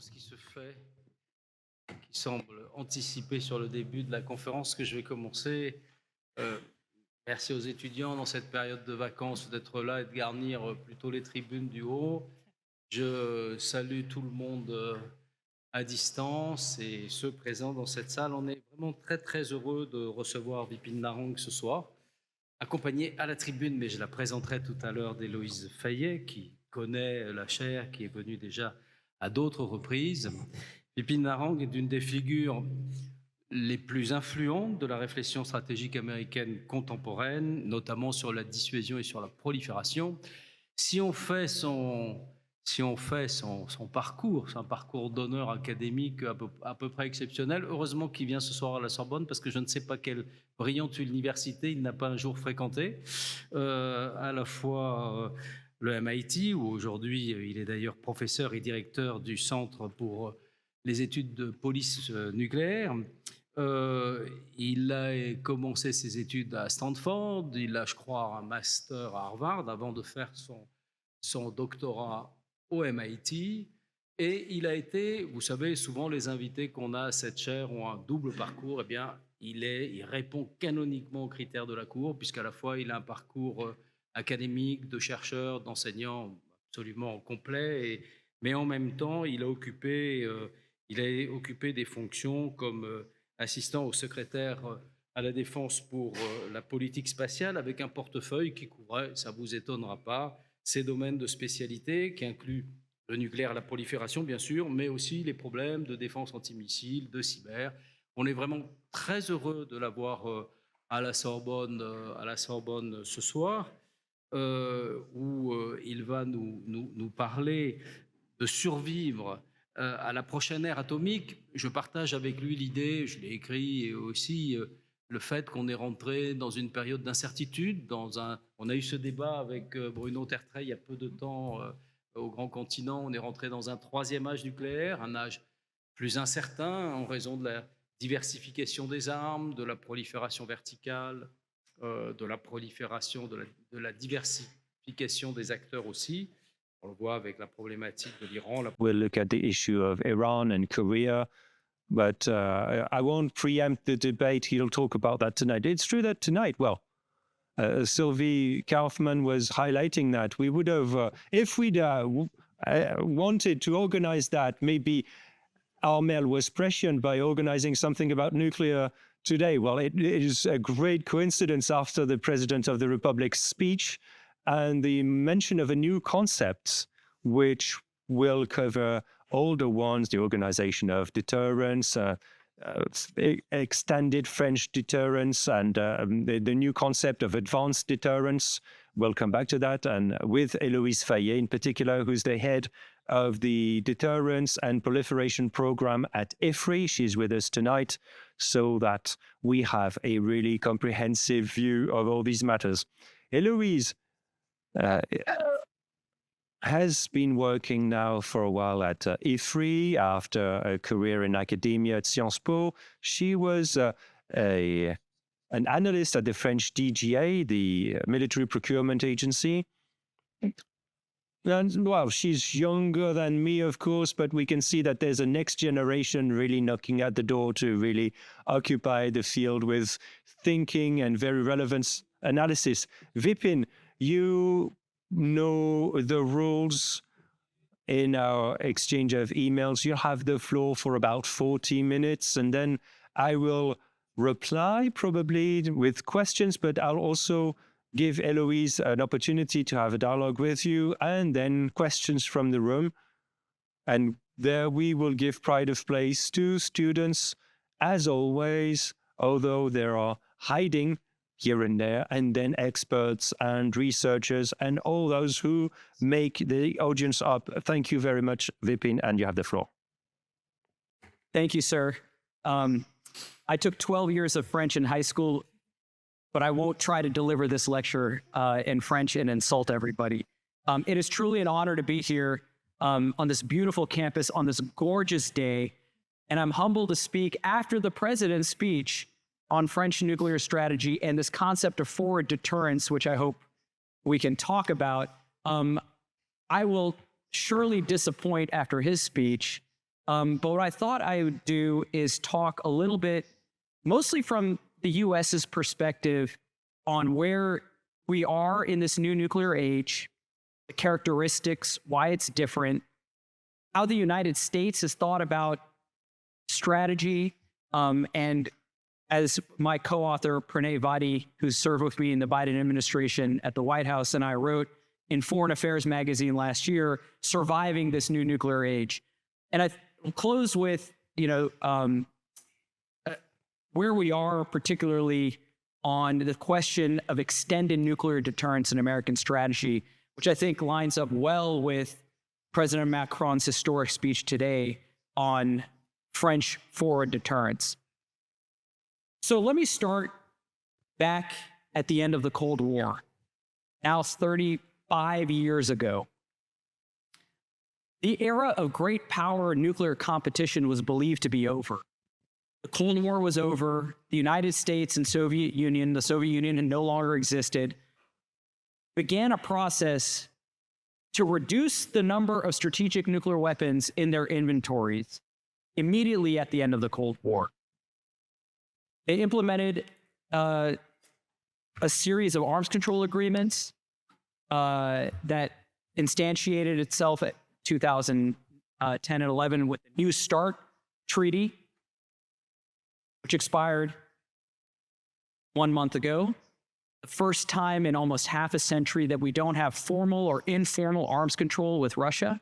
ce qui se fait, qui semble anticiper sur le début de la conférence que je vais commencer. Merci aux étudiants dans cette période de vacances d'être là et de garnir plutôt les tribunes du haut. Je salue tout le monde à distance et ceux présents dans cette salle. On est vraiment très très heureux de recevoir Vipin Narang ce soir, accompagné à la tribune, mais je la présenterai tout à l'heure, d'Héloïse Fayet, qui connaît la chaire, qui est venue déjà à d'autres reprises. Vipin Narang est une des figures les plus influentes de la réflexion stratégique américaine contemporaine, notamment sur la dissuasion et sur la prolifération. Si on fait son parcours, c'est un parcours d'honneur académique à peu près exceptionnel. Heureusement qu'il vient ce soir à la Sorbonne, parce que je ne sais pas quelle brillante université il n'a pas un jour fréquenté. À la fois le MIT, où aujourd'hui il est d'ailleurs professeur et directeur du Centre pour les études de police nucléaire. Il a commencé ses études à Stanford, il a, je crois, un master à Harvard avant de faire son doctorat au MIT. Et il a été, vous savez, souvent les invités qu'on a à cette chaire ont un double parcours. Eh bien, il répond canoniquement aux critères de la Cour, puisqu'à la fois il a un parcours académique, de chercheur, d'enseignant absolument complet, mais en même temps, il a occupé des fonctions comme assistant au secrétaire à la Défense pour la politique spatiale, avec un portefeuille qui couvrait, ça ne vous étonnera pas, ces domaines de spécialité qui incluent le nucléaire, la prolifération, bien sûr, mais aussi les problèmes de défense antimissile, de cyber. On est vraiment très heureux de l'avoir à la Sorbonne ce soir, où il va nous parler de survivre à la prochaine ère atomique. Je partage avec lui l'idée, je l'ai écrit aussi, le fait qu'on est rentré dans une période d'incertitude. On a eu ce débat avec Bruno Tertrais il y a peu de temps au Grand Continent. On est rentré dans un troisième âge nucléaire, un âge plus incertain en raison de la diversification des armes, de la prolifération verticale, de la prolifération, de la diversification des acteurs aussi. On le voit avec la problématique de l'Iran. We'll look at the issue of Iran and Korea, but I won't preempt the debate. He'll talk about that tonight. It's true that tonight, Sylvie Kaufman was highlighting that we would have, if we'd wanted to organize that, maybe Armel was prescient by organizing something about nuclear today. Well, it is a great coincidence after the President of the Republic's speech and the mention of a new concept, which will cover all the ones, the organization of deterrence, extended French deterrence, and the new concept of advanced deterrence. We'll come back to that. And with Héloïse Fayet in particular, who's the head of the Deterrence and Proliferation program at IFRI. She's with us tonight so that we have a really comprehensive view of all these matters. Héloïse has been working now for a while at IFRI after a career in academia at Sciences Po. She was an analyst at the French DGA, the military procurement agency. And, well, she's younger than me, of course, but we can see that there's a next generation really knocking at the door to really occupy the field with thinking and very relevant analysis. Vipin, you know the rules in our exchange of emails. You have the floor for about 40 minutes, and then I will reply probably with questions, but I'll also give Héloïse an opportunity to have a dialogue with you, and then questions from the room. And there we will give pride of place to students, as always, although there are hiding here and there, and then experts and researchers and all those who make the audience up. Thank you very much, Vipin, and you have the floor. Thank you, sir. I took 12 years of French in high school, but I won't try to deliver this lecture in French and insult everybody. It is truly an honor to be here on this beautiful campus on this gorgeous day, and I'm humbled to speak after the president's speech on French nuclear strategy and this concept of forward deterrence, which I hope we can talk about. I will surely disappoint after his speech But what I thought I would do is talk a little bit, mostly from the US's perspective, on where we are in this new nuclear age, the characteristics, why it's different, how the United States has thought about strategy, and as my co-author, Pranay Vadi, who served with me in the Biden administration at the White House, and I wrote in Foreign Affairs magazine last year, surviving this new nuclear age. And I close with, where we are, particularly on the question of extended nuclear deterrence in American strategy, which I think lines up well with President Macron's historic speech today on French forward deterrence. So let me start back at the end of the Cold War, now 35 years ago. The era of great power nuclear competition was believed to be over. The Cold War was over. The United States and the Soviet Union had no longer existed, began a process to reduce the number of strategic nuclear weapons in their inventories immediately at the end of the Cold War. They implemented a series of arms control agreements that instantiated itself at 2010 and 11 with the New START Treaty, which expired 1 month ago. The first time in almost half a century that we don't have formal or informal arms control with Russia.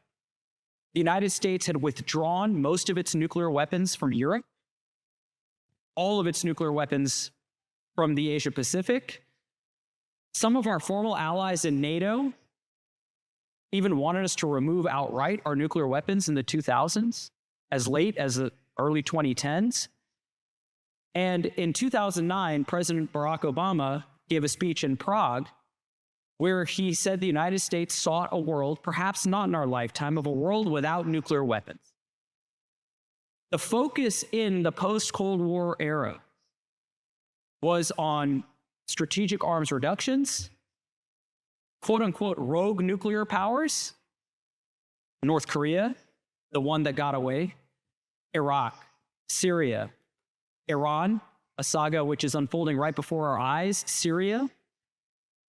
The United States had withdrawn most of its nuclear weapons from Europe, all of its nuclear weapons from the Asia Pacific. Some of our formal allies in NATO even wanted us to remove outright our nuclear weapons in the 2000s, as late as the early 2010s. And in 2009, President Barack Obama gave a speech in Prague where he said the United States sought a world, perhaps not in our lifetime, of a world without nuclear weapons. The focus in the post-Cold War era was on strategic arms reductions, quote-unquote rogue nuclear powers, North Korea, the one that got away, Iraq, Syria, Iran, a saga which is unfolding right before our eyes, Syria,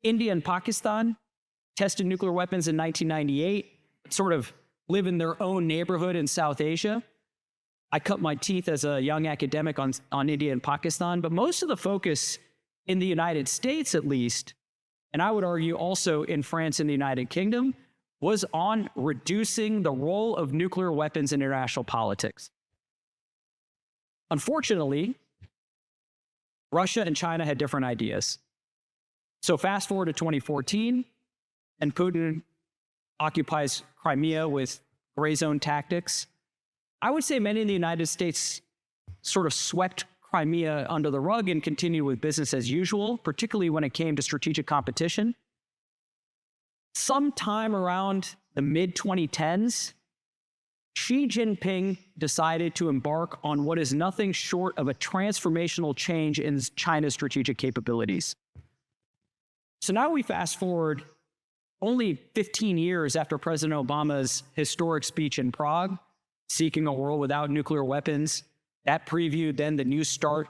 India and Pakistan tested nuclear weapons in 1998, sort of live in their own neighborhood in South Asia. I cut my teeth as a young academic on India and Pakistan, but most of the focus in the United States, at least, and I would argue also in France and the United Kingdom, was on reducing the role of nuclear weapons in international politics. Unfortunately, Russia and China had different ideas. So fast forward to 2014, and Putin occupies Crimea with gray zone tactics. I would say many in the United States sort of swept Crimea under the rug and continued with business as usual, particularly when it came to strategic competition. Sometime around the mid-2010s, Xi Jinping decided to embark on what is nothing short of a transformational change in China's strategic capabilities. So now we fast forward only 15 years after President Obama's historic speech in Prague, seeking a world without nuclear weapons. That previewed then the New START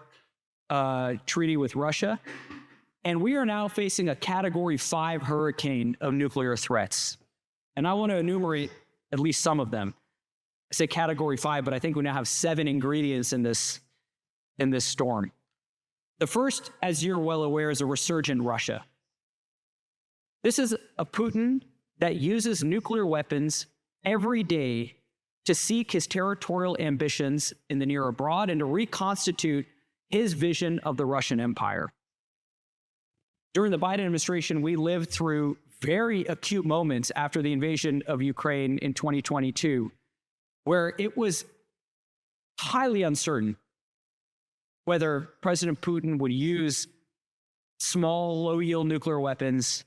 treaty with Russia. And we are now facing a Category 5 hurricane of nuclear threats. And I want to enumerate at least some of them. I say Category 5, but I think we now have 7 ingredients in this storm. The first, as you're well aware, is a resurgent Russia. This is a Putin that uses nuclear weapons every day to seek his territorial ambitions in the near abroad and to reconstitute his vision of the Russian Empire. During the Biden administration, we lived through very acute moments after the invasion of Ukraine in 2022, where it was highly uncertain whether President Putin would use small, low-yield nuclear weapons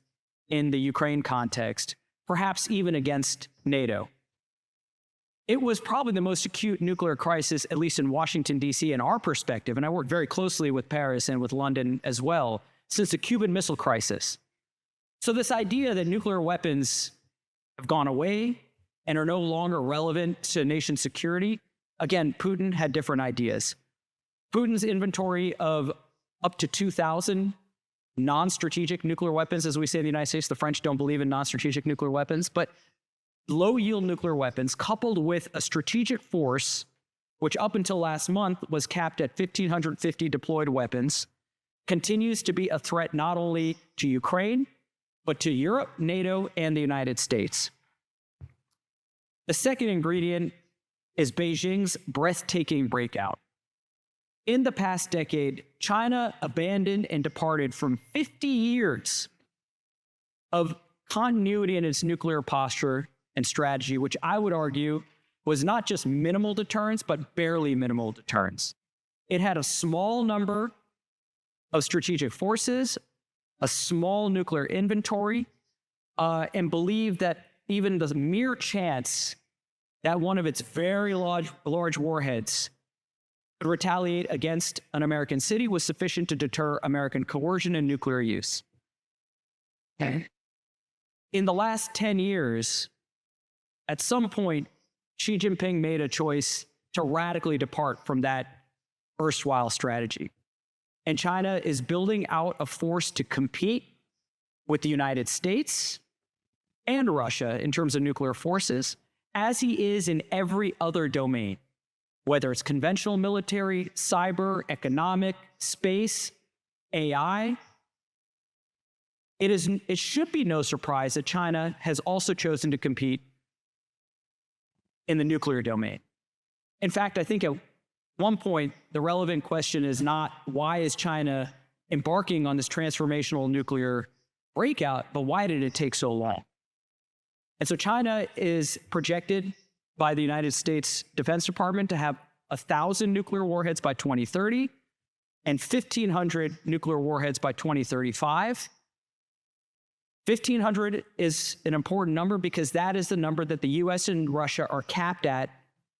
in the Ukraine context, perhaps even against NATO. It was probably the most acute nuclear crisis, at least in Washington, D.C., in our perspective, and I worked very closely with Paris and with London as well, since the Cuban Missile Crisis. So this idea that nuclear weapons have gone away and are no longer relevant to nation security again, Putin had different ideas. Putin's inventory of up to 2,000 non-strategic nuclear weapons, as we say in the United States, the French don't believe in non-strategic nuclear weapons, but low-yield nuclear weapons coupled with a strategic force, which up until last month was capped at 1,550 deployed weapons, continues to be a threat not only to Ukraine, but to Europe, NATO, and the United States. The second ingredient is Beijing's breathtaking breakout. In the past decade, China abandoned and departed from 50 years of continuity in its nuclear posture and strategy, which I would argue was not just minimal deterrence, but barely minimal deterrence. It had a small number of strategic forces, a small nuclear inventory, and believed that even the mere chance that one of its very large warheads could retaliate against an American city was sufficient to deter American coercion and nuclear use. In the last 10 years, at some point, Xi Jinping made a choice to radically depart from that erstwhile strategy. And China is building out a force to compete with the United States and Russia in terms of nuclear forces, as he is in every other domain, whether it's conventional military, cyber, economic, space, AI. It should be no surprise that China has also chosen to compete in the nuclear domain. In fact, I think at one point, the relevant question is not why is China embarking on this transformational nuclear breakout, but why did it take so long? And so China is projected by the United States Defense Department to have 1,000 nuclear warheads by 2030 and 1,500 nuclear warheads by 2035. 1,500 is an important number because that is the number that the US and Russia are capped at,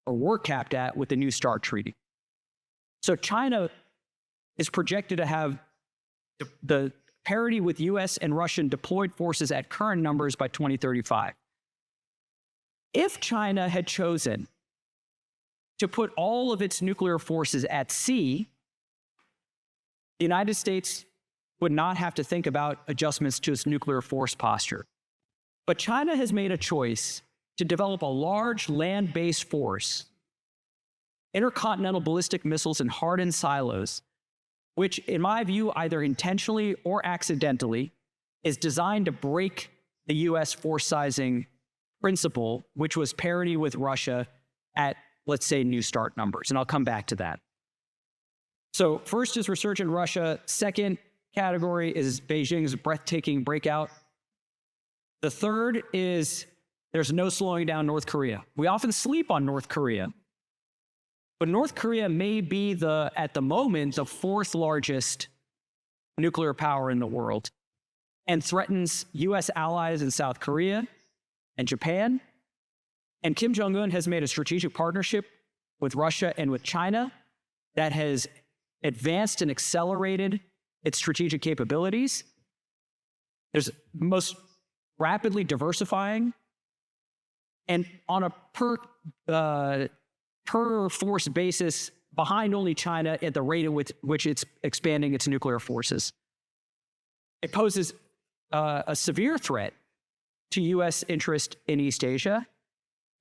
or were capped at, with the New START treaty. So China is projected to have the parity with US and Russian deployed forces at current numbers by 2035. If China had chosen to put all of its nuclear forces at sea, the United States would not have to think about adjustments to its nuclear force posture. But China has made a choice to develop a large land-based force, intercontinental ballistic missiles in hardened silos, which, in my view, either intentionally or accidentally, is designed to break the US force sizing principle, which was parity with Russia at, let's say, New START numbers. And I'll come back to that. So first is resurgent Russia. Second category is Beijing's breathtaking breakout. The third is there's no slowing down North Korea. We often sleep on North Korea, but North Korea may be at the moment, the fourth largest nuclear power in the world and threatens US allies in South Korea and Japan. And Kim Jong-un has made a strategic partnership with Russia and with China that has advanced and accelerated its strategic capabilities. There's most rapidly diversifying, and on a per force basis, behind only China at the rate at which it's expanding its nuclear forces. It poses a severe threat to US interest in East Asia.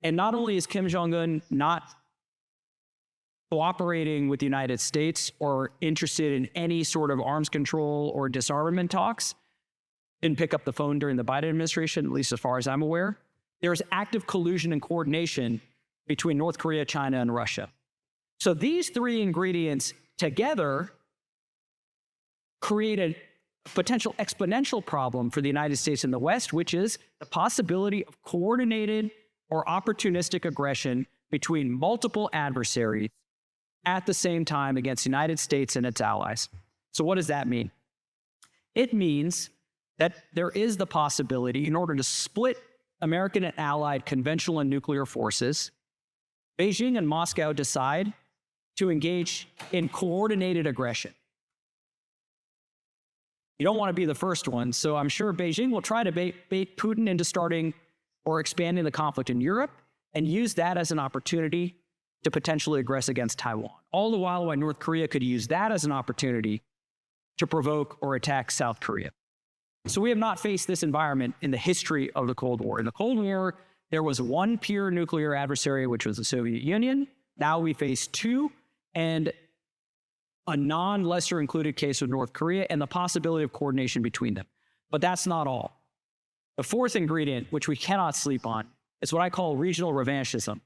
And not only is Kim Jong-un not cooperating with the United States or interested in any sort of arms control or disarmament talks, didn't pick up the phone during the Biden administration, at least as far as I'm aware, there is active collusion and coordination between North Korea, China, and Russia. So these three ingredients together create a potential exponential problem for the United States and the West, which is the possibility of coordinated or opportunistic aggression between multiple adversaries at the same time against the United States and its allies. So what does that mean? It means that there is the possibility, in order to split American and allied conventional and nuclear forces, Beijing and Moscow decide to engage in coordinated aggression. You don't want to be the first one, so I'm sure Beijing will try to bait Putin into starting or expanding the conflict in Europe and use that as an opportunity to potentially aggress against Taiwan. All the while North Korea could use that as an opportunity to provoke or attack South Korea. So we have not faced this environment in the history of the Cold War. In the Cold War, there was one pure nuclear adversary, which was the Soviet Union. Now we face two, and a non-lesser included case with North Korea, and the possibility of coordination between them. But that's not all. The fourth ingredient, which we cannot sleep on, is what I call regional revanchism.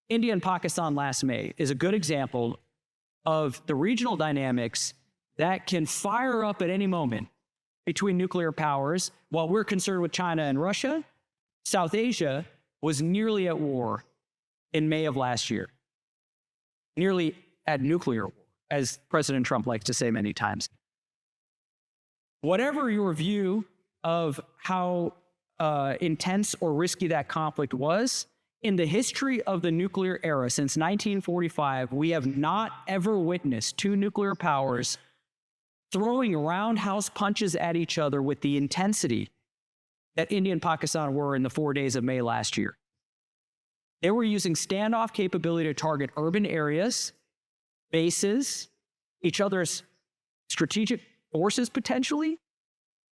India and Pakistan last May is a good example of the regional dynamics that can fire up at any moment between nuclear powers. While we're concerned with China and Russia, South Asia was nearly at war in May of last year, nearly at nuclear war, as President Trump likes to say many times. Whatever your view of how intense or risky that conflict was, in the history of the nuclear era since 1945, we have not ever witnessed two nuclear powers throwing roundhouse punches at each other with the intensity that India and Pakistan were in the 4 days of May last year. They were using standoff capability to target urban areas, bases, each other's strategic forces potentially.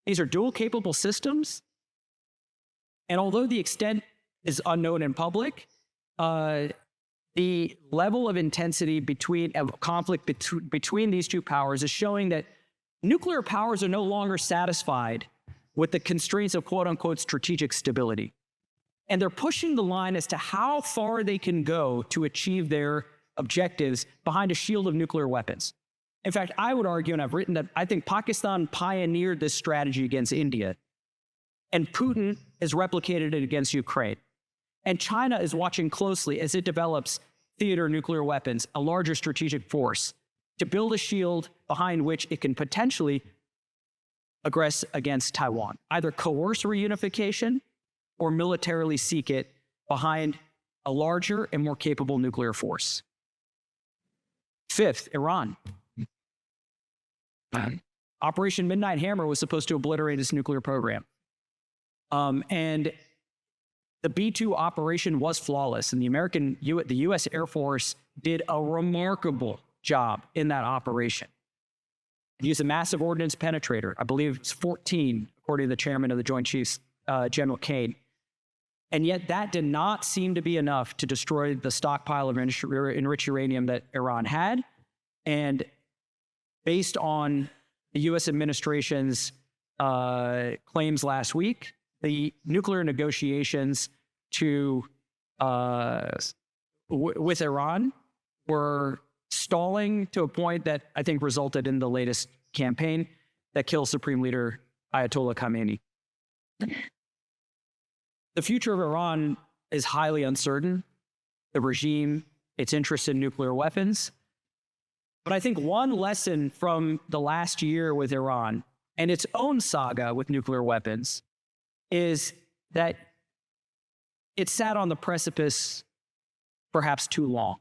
These are dual capable systems. And although the extent is unknown in public, the level of intensity of conflict between these two powers is showing that nuclear powers are no longer satisfied with the constraints of quote unquote strategic stability. And they're pushing the line as to how far they can go to achieve their objectives behind a shield of nuclear weapons. In fact, I would argue, and I've written that I think Pakistan pioneered this strategy against India, and Putin has replicated it against Ukraine. And China is watching closely as it develops theater nuclear weapons, a larger strategic force, to build a shield behind which it can potentially aggress against Taiwan, either coerce reunification or militarily seek it behind a larger and more capable nuclear force. Fifth, Iran. Operation Midnight Hammer was supposed to obliterate its nuclear program. And the B-2 operation was flawless, and the U.S. Air Force did a remarkable job in that operation. It used a massive ordnance penetrator. I believe it's 14, according to the chairman of the Joint Chiefs, General Kane. And yet that did not seem to be enough to destroy the stockpile of enriched uranium that Iran had. And based on the U.S. administration's claims last week, the nuclear negotiations with Iran were stalling to a point that I think resulted in the latest campaign that killed Supreme Leader Ayatollah Khamenei. The future of Iran is highly uncertain. The regime, its interest in nuclear weapons. But I think one lesson from the last year with Iran and its own saga with nuclear weapons is that it sat on the precipice perhaps too long.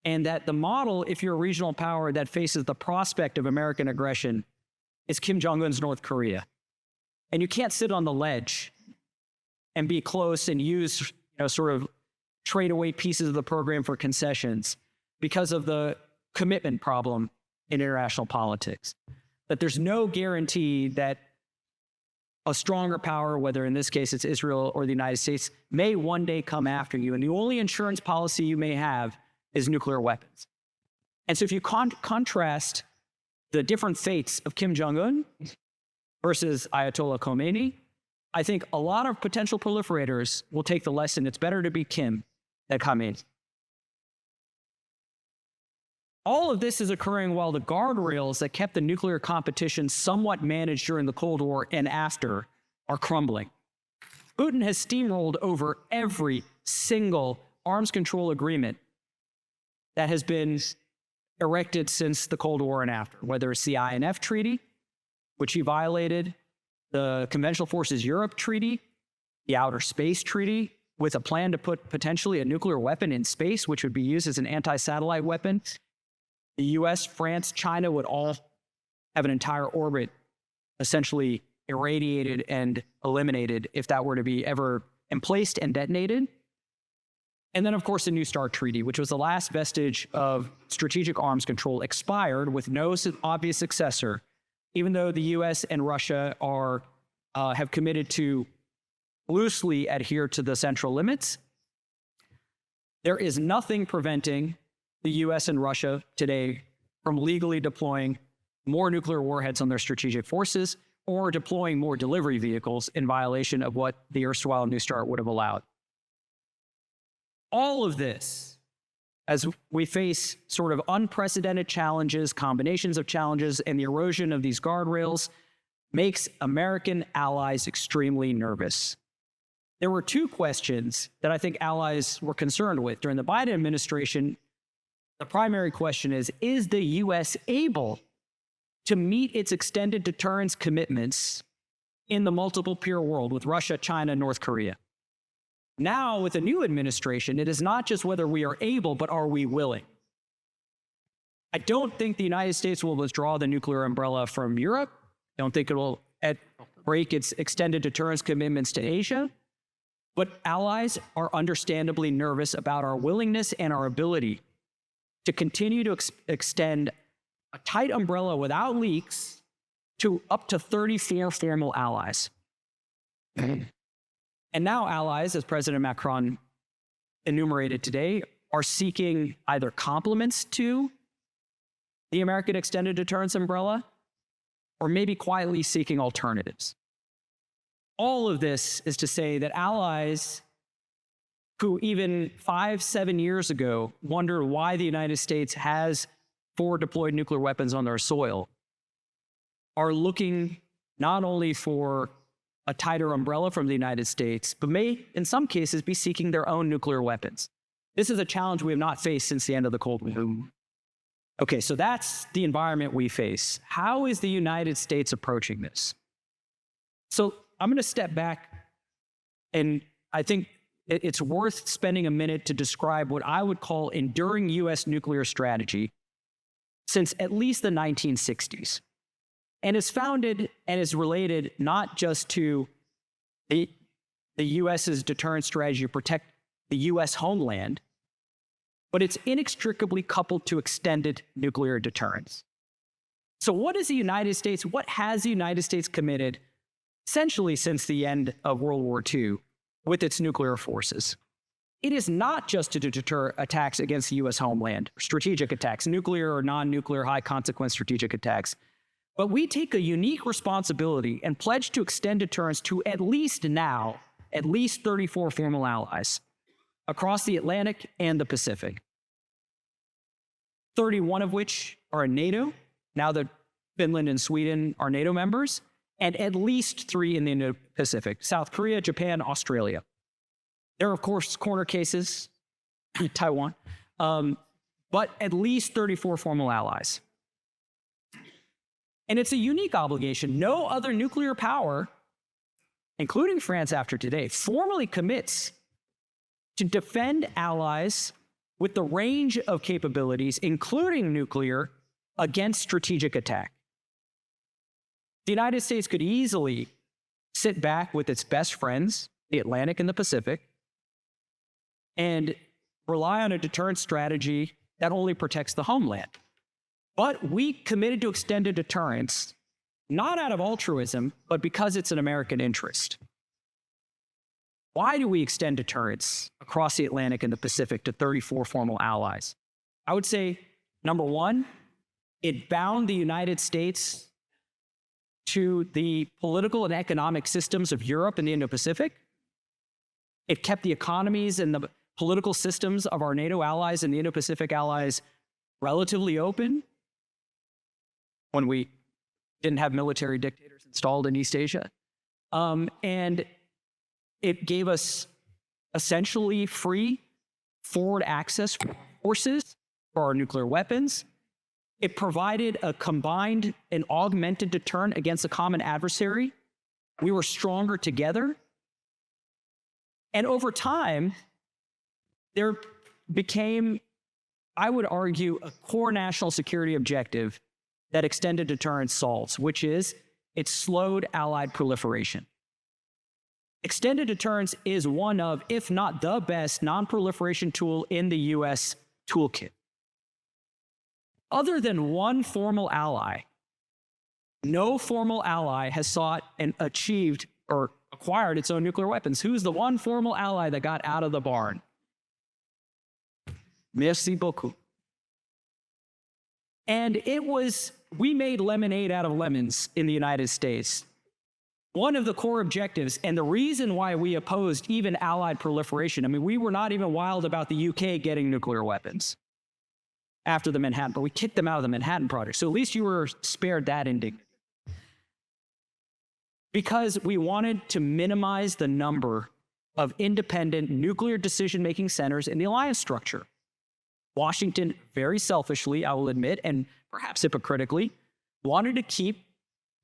And that the model, if you're a regional power that faces the prospect of American aggression, is Kim Jong-un's North Korea. And you can't sit on the ledge and be close and use, sort of trade away pieces of the program for concessions because of the commitment problem in international politics. That there's no guarantee that a stronger power, whether in this case it's Israel or the United States, may one day come after you. And the only insurance policy you may have is nuclear weapons. And so if you contrast the different fates of Kim Jong-un versus Ayatollah Khomeini, I think a lot of potential proliferators will take the lesson, it's better to be Kim than Khomeini. All of this is occurring while the guardrails that kept the nuclear competition somewhat managed during the Cold War and after are crumbling. Putin has steamrolled over every single arms control agreement that has been erected since the Cold War and after, whether it's the INF Treaty, which he violated, the Conventional Forces Europe Treaty, the Outer Space Treaty, with a plan to put potentially a nuclear weapon in space, which would be used as an anti-satellite weapon. The US, France, China would all have an entire orbit essentially irradiated and eliminated if that were to be ever emplaced and detonated. And then, of course, the New START Treaty, which was the last vestige of strategic arms control, expired with no obvious successor, even though the US and Russia have committed to loosely adhere to the central limits. There is nothing preventing the US and Russia today from legally deploying more nuclear warheads on their strategic forces or deploying more delivery vehicles in violation of what the erstwhile New START would have allowed. All of this, as we face sort of unprecedented challenges, combinations of challenges, and the erosion of these guardrails, makes American allies extremely nervous. There were two questions that I think allies were concerned with. During the Biden administration, the primary question is the US able to meet its extended deterrence commitments in the multiple peer world with Russia, China, North Korea? Now, with a new administration, it is not just whether we are able, but are we willing? I don't think the United States will withdraw the nuclear umbrella from Europe. I don't think it will break its extended deterrence commitments to Asia. But allies are understandably nervous about our willingness and our ability to continue to extend a tight umbrella without leaks to up to 34 formal allies. And now allies, as President Macron enumerated today, are seeking either complements to the American extended deterrence umbrella or maybe quietly seeking alternatives. All of this is to say that allies who even 5-7 years ago wondered why the United States has forward deployed nuclear weapons on their soil are looking not only for a tighter umbrella from the United States, but may, in some cases, be seeking their own nuclear weapons. This is a challenge we have not faced since the end of the Cold War. Okay, so that's the environment we face. How is the United States approaching this? So I'm going to step back, and I think it's worth spending a minute to describe what I would call enduring U.S. nuclear strategy since at least the 1960s. And is founded and is related not just to the U.S.'s deterrence strategy to protect the U.S. homeland, but it's inextricably coupled to extended nuclear deterrence. So what has the United States committed essentially since the end of World War II with its nuclear forces? It is not just to deter attacks against the U.S. homeland, strategic attacks, nuclear or non-nuclear high-consequence strategic attacks. But we take a unique responsibility and pledge to extend deterrence to at least 34 formal allies across the Atlantic and the Pacific. 31 of which are in NATO, now that Finland and Sweden are NATO members, and at least 3 in the Indo-Pacific, South Korea, Japan, Australia. There are, of course, corner cases, Taiwan, but at least 34 formal allies. And it's a unique obligation. No other nuclear power, including France after today, formally commits to defend allies with the range of capabilities, including nuclear, against strategic attack. The United States could easily sit back with its best friends, the Atlantic and the Pacific, and rely on a deterrence strategy that only protects the homeland. But we committed to extended deterrence, not out of altruism, but because it's an American interest. Why do we extend deterrence across the Atlantic and the Pacific to 34 formal allies? I would say, number one, it bound the United States to the political and economic systems of Europe and the Indo-Pacific. It kept the economies and the political systems of our NATO allies and the Indo-Pacific allies relatively open when we didn't have military dictators installed in East Asia. And it gave us essentially free forward access for forces for our nuclear weapons. It provided a combined and augmented deterrent against a common adversary. We were stronger together. And over time, there became, I would argue, a core national security objective that extended deterrence solves, which is it slowed Allied proliferation. Extended deterrence is one of, if not the best, non-proliferation tool in the US toolkit. Other than one formal ally, no formal ally has sought and achieved or acquired its own nuclear weapons. Who's the one formal ally that got out of the barn? Merci beaucoup. And we made lemonade out of lemons in the United States. One of the core objectives, and the reason why we opposed even allied proliferation, I mean, we were not even wild about the UK getting nuclear weapons after the Manhattan, but we kicked them out of the Manhattan Project. So at least you were spared that indignity. Because we wanted to minimize the number of independent nuclear decision-making centers in the alliance structure. Washington, very selfishly, I will admit, and perhaps hypocritically, wanted to keep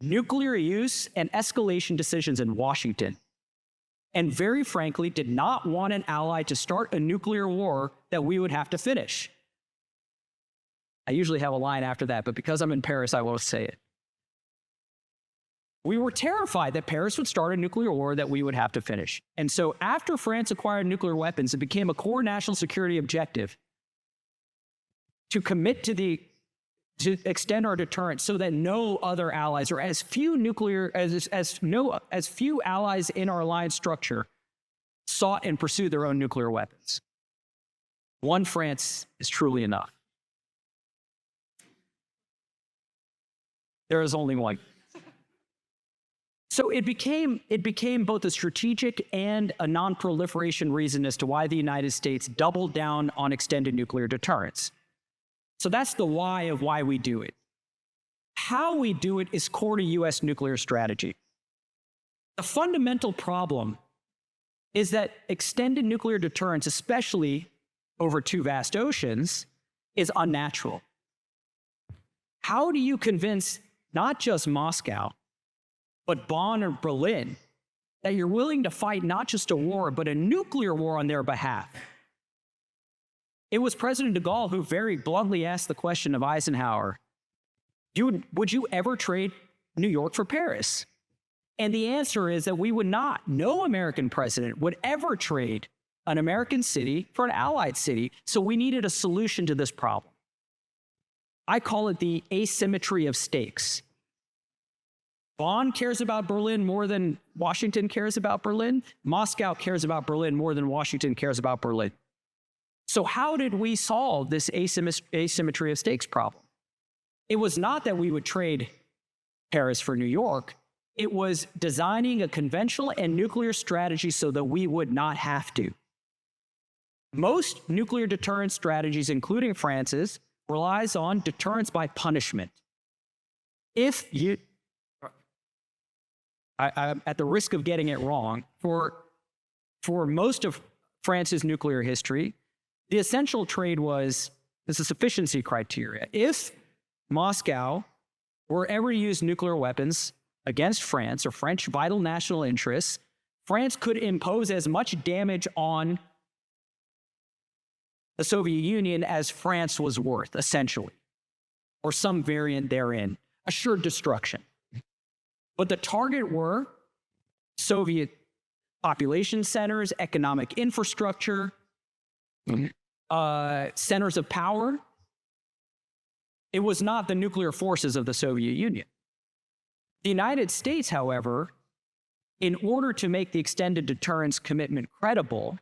nuclear use and escalation decisions in Washington, and very frankly, did not want an ally to start a nuclear war that we would have to finish. I usually have a line after that, but because I'm in Paris, I won't say it. We were terrified that Paris would start a nuclear war that we would have to finish. And so after France acquired nuclear weapons, it became a core national security objective to commit to extend our deterrence so that no other allies, or as few allies in our alliance structure sought and pursued their own nuclear weapons. One France is truly enough. There is only one. So it became both a strategic and a non-proliferation reason as to why the United States doubled down on extended nuclear deterrence. So that's the why of why we do it. How we do it is core to US nuclear strategy. The fundamental problem is that extended nuclear deterrence, especially over two vast oceans, is unnatural. How do you convince not just Moscow, but Bonn or Berlin that you're willing to fight not just a war, but a nuclear war on their behalf? It was President de Gaulle who very bluntly asked the question of Eisenhower, would you ever trade New York for Paris? And the answer is that we would not. No American president would ever trade an American city for an allied city. So we needed a solution to this problem. I call it the asymmetry of stakes. Bonn cares about Berlin more than Washington cares about Berlin. Moscow cares about Berlin more than Washington cares about Berlin. So how did we solve this asymmetry of stakes problem? It was not that we would trade Paris for New York. It was designing a conventional and nuclear strategy so that we would not have to. Most nuclear deterrence strategies, including France's, relies on deterrence by punishment. I'm at the risk of getting it wrong, for most of France's nuclear history, the essential trade was the sufficiency criteria. If Moscow were ever to use nuclear weapons against France or French vital national interests, France could impose as much damage on the Soviet Union as France was worth, essentially, or some variant therein, assured destruction. But the target were Soviet population centers, economic infrastructure, centers of power. It was not the nuclear forces of the Soviet Union. The United States, however, in order to make the extended deterrence commitment credible,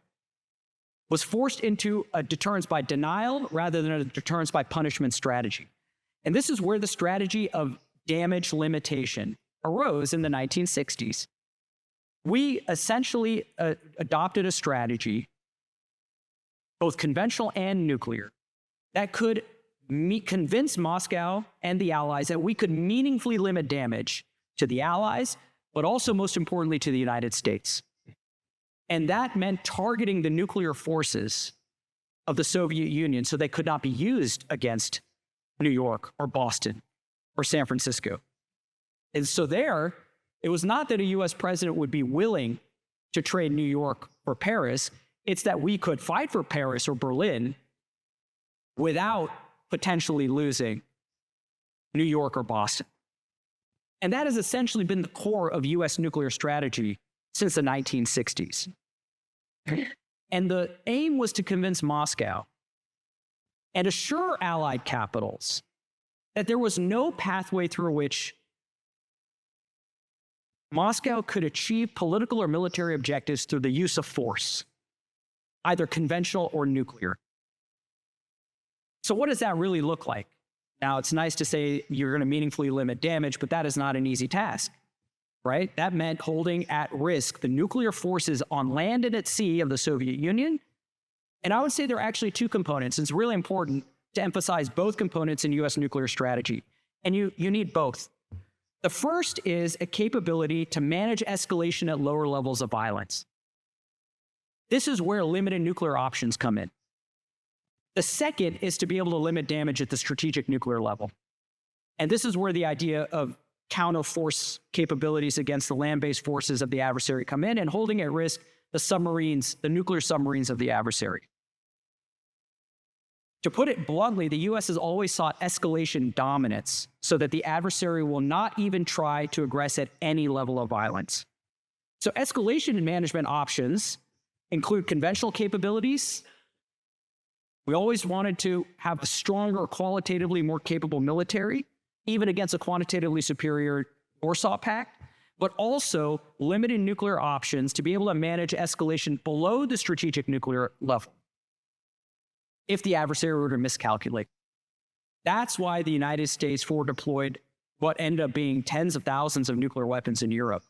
was forced into a deterrence by denial rather than a deterrence by punishment strategy. And this is where the strategy of damage limitation arose in the 1960s. We essentially adopted a strategy, both conventional and nuclear, that could convince Moscow and the Allies that we could meaningfully limit damage to the Allies, but also, most importantly, to the United States. And that meant targeting the nuclear forces of the Soviet Union so they could not be used against New York or Boston or San Francisco. And so there, it was not that a US president would be willing to trade New York for Paris. It's that we could fight for Paris or Berlin without potentially losing New York or Boston. And that has essentially been the core of US nuclear strategy since the 1960s. And the aim was to convince Moscow and assure Allied capitals that there was no pathway through which Moscow could achieve political or military objectives through the use of force, either conventional or nuclear. So what does that really look like? Now, it's nice to say you're going to meaningfully limit damage, but that is not an easy task, right? That meant holding at risk the nuclear forces on land and at sea of the Soviet Union. And I would say there are actually two components. It's really important to emphasize both components in U.S. nuclear strategy. And you need both. The first is a capability to manage escalation at lower levels of violence. This is where limited nuclear options come in. The second is to be able to limit damage at the strategic nuclear level. And this is where the idea of counter-force capabilities against the land-based forces of the adversary come in, and holding at risk the submarines, the nuclear submarines of the adversary. To put it bluntly, the US has always sought escalation dominance so that the adversary will not even try to aggress at any level of violence. So escalation and management options include conventional capabilities. We always wanted to have a stronger, qualitatively more capable military, even against a quantitatively superior Warsaw Pact, but also limited nuclear options to be able to manage escalation below the strategic nuclear level if the adversary were to miscalculate. That's why the United States forward deployed what ended up being tens of thousands of nuclear weapons in Europe.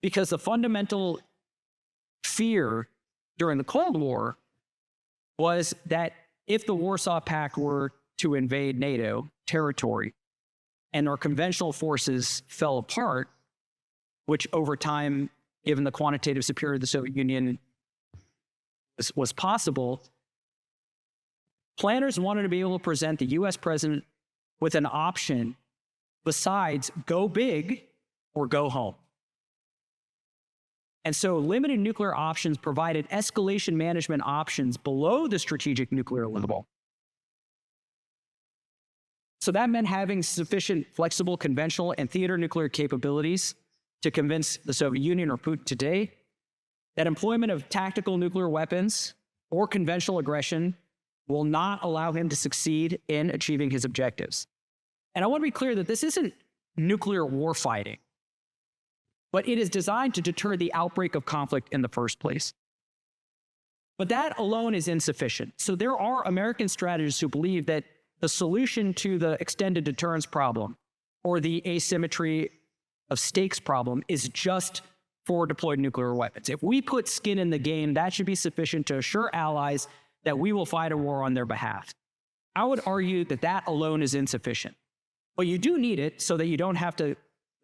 Because the fundamental fear during the Cold War was that if the Warsaw Pact were to invade NATO territory and our conventional forces fell apart, which over time, given the quantitative superiority of the Soviet Union, was possible, planners wanted to be able to present the US president with an option besides go big or go home. And so limited nuclear options provided escalation management options below the strategic nuclear level. So that meant having sufficient flexible, conventional, and theater nuclear capabilities to convince the Soviet Union or Putin today that employment of tactical nuclear weapons or conventional aggression will not allow him to succeed in achieving his objectives. And I want to be clear that this isn't nuclear warfighting, but it is designed to deter the outbreak of conflict in the first place. But that alone is insufficient. So there are American strategists who believe that the solution to the extended deterrence problem or the asymmetry of stakes problem is just forward deployed nuclear weapons. If we put skin in the game, that should be sufficient to assure allies that we will fight a war on their behalf. I would argue that that alone is insufficient. But you do need it so that you don't have to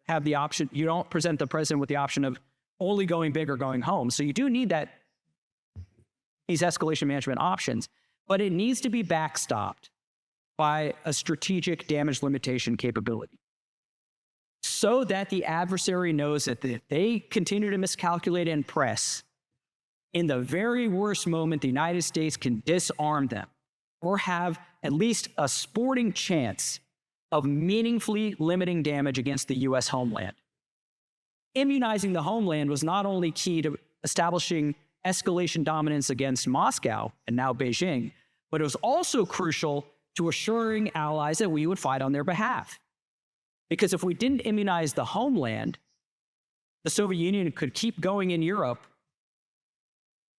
have the option, you don't present the president with the option of only going big or going home. So you do need these escalation management options, but it needs to be backstopped by a strategic damage limitation capability so that the adversary knows that if they continue to miscalculate and press, in the very worst moment, the United States can disarm them or have at least a sporting chance of meaningfully limiting damage against the US homeland. Immunizing the homeland was not only key to establishing escalation dominance against Moscow and now Beijing, but it was also crucial to assuring allies that we would fight on their behalf. Because if we didn't immunize the homeland, the Soviet Union could keep going in Europe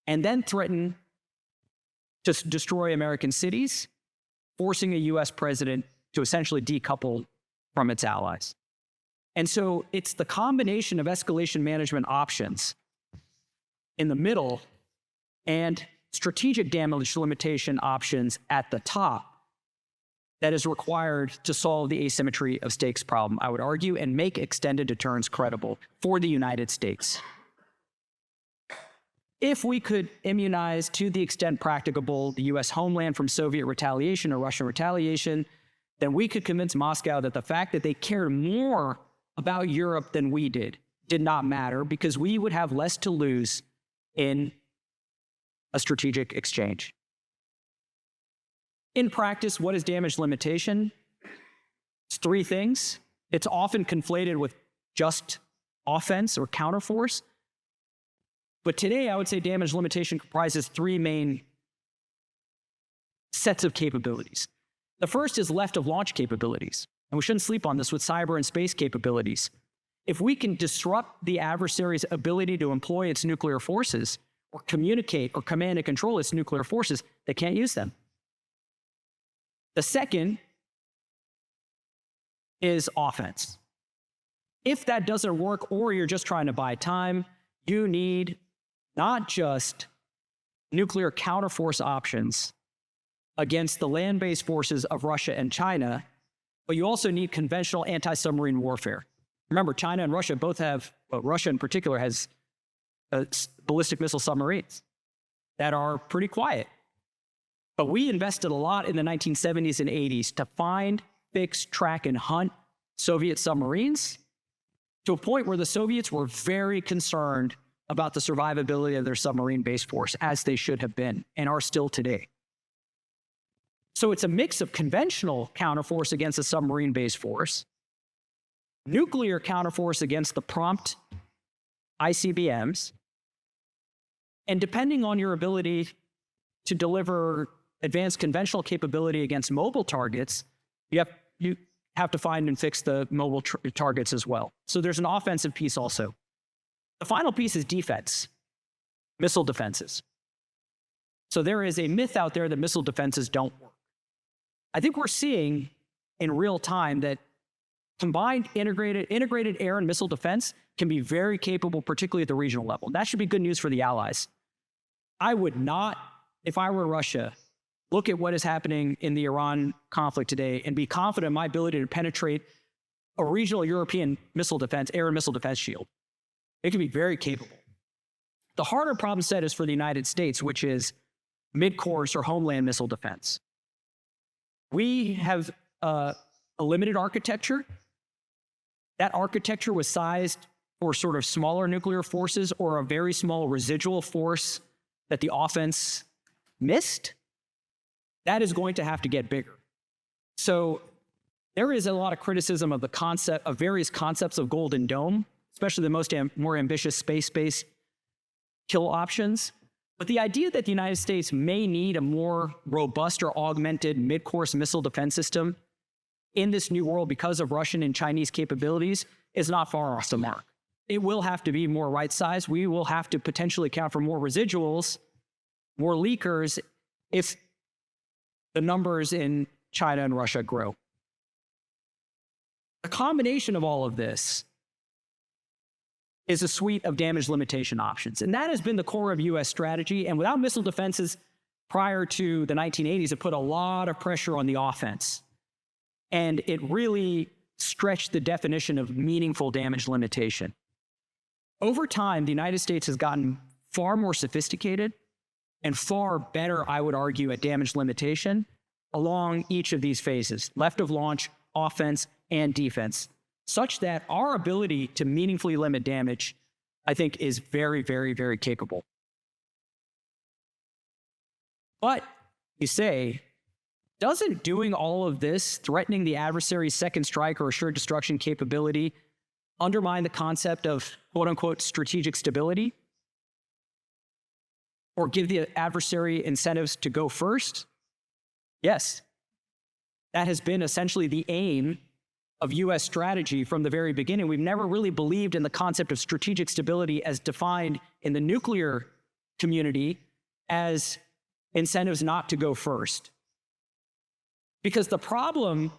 and then threaten to destroy American cities, forcing a US president to essentially decouple from its allies. And so it's the combination of escalation management options in the middle and strategic damage limitation options at the top that is required to solve the asymmetry of stakes problem, I would argue, and make extended deterrence credible for the United States. If we could immunize to the extent practicable the US homeland from Soviet retaliation or Russian retaliation, then we could convince Moscow that the fact that they cared more about Europe than we did not matter, because we would have less to lose in a strategic exchange. In practice, what is damage limitation? It's three things. It's often conflated with just offense or counterforce, But today, I would say damage limitation comprises three main sets of capabilities. The first is left of launch capabilities. And we shouldn't sleep on this with cyber and space capabilities. If we can disrupt the adversary's ability to employ its nuclear forces or communicate or command and control its nuclear forces, they can't use them. The second is offense. If that doesn't work, or you're just trying to buy time, you need not just nuclear counterforce options against the land-based forces of Russia and China, but you also need conventional anti-submarine warfare. Remember, China and Russia both have, well, Russia in particular has ballistic missile submarines that are pretty quiet. But we invested a lot in the 1970s and 80s to find, fix, track, and hunt Soviet submarines to a point where the Soviets were very concerned about the survivability of their submarine-based force, as they should have been and are still today. So it's a mix of conventional counterforce against a submarine-based force, nuclear counterforce against the prompt ICBMs, and depending on your ability to deliver advanced conventional capability against mobile targets, you have to find and fix the mobile targets as well. So there's an offensive piece also. The final piece is defense, missile defenses. So there is a myth out there that missile defenses don't work. I think we're seeing in real time that combined integrated air and missile defense can be very capable, particularly at the regional level. That should be good news for the allies. I would not, if I were Russia, look at what is happening in the Iran conflict today and be confident in my ability to penetrate a regional European missile defense, air and missile defense shield. It can be very capable. The harder problem set is for the United States, which is mid-course or homeland missile defense. We have a limited architecture. That architecture was sized for sort of smaller nuclear forces or a very small residual force that the offense missed. That is going to have to get bigger. So there is a lot of criticism of the concept of various concepts of Golden Dome, especially the more ambitious space-based kill options. But the idea that the United States may need a more robust or augmented mid-course missile defense system in this new world because of Russian and Chinese capabilities is not far off the mark. It will have to be more right-sized. We will have to potentially account for more residuals, more leakers, if the numbers in China and Russia grow. The combination of all of this is a suite of damage limitation options. And that has been the core of US strategy. And without missile defenses prior to the 1980s, it put a lot of pressure on the offense. And it really stretched the definition of meaningful damage limitation. Over time, the United States has gotten far more sophisticated and far better, I would argue, at damage limitation along each of these phases, left of launch, offense, and defense, such that our ability to meaningfully limit damage, I think, is very, very, very capable. But you say, doesn't doing all of this, threatening the adversary's second strike or assured destruction capability, undermine the concept of quote-unquote strategic stability? Or give the adversary incentives to go first? Yes. That has been essentially the aim of US strategy from the very beginning. We've never really believed in the concept of strategic stability as defined in the nuclear community as incentives not to go first. Because the problem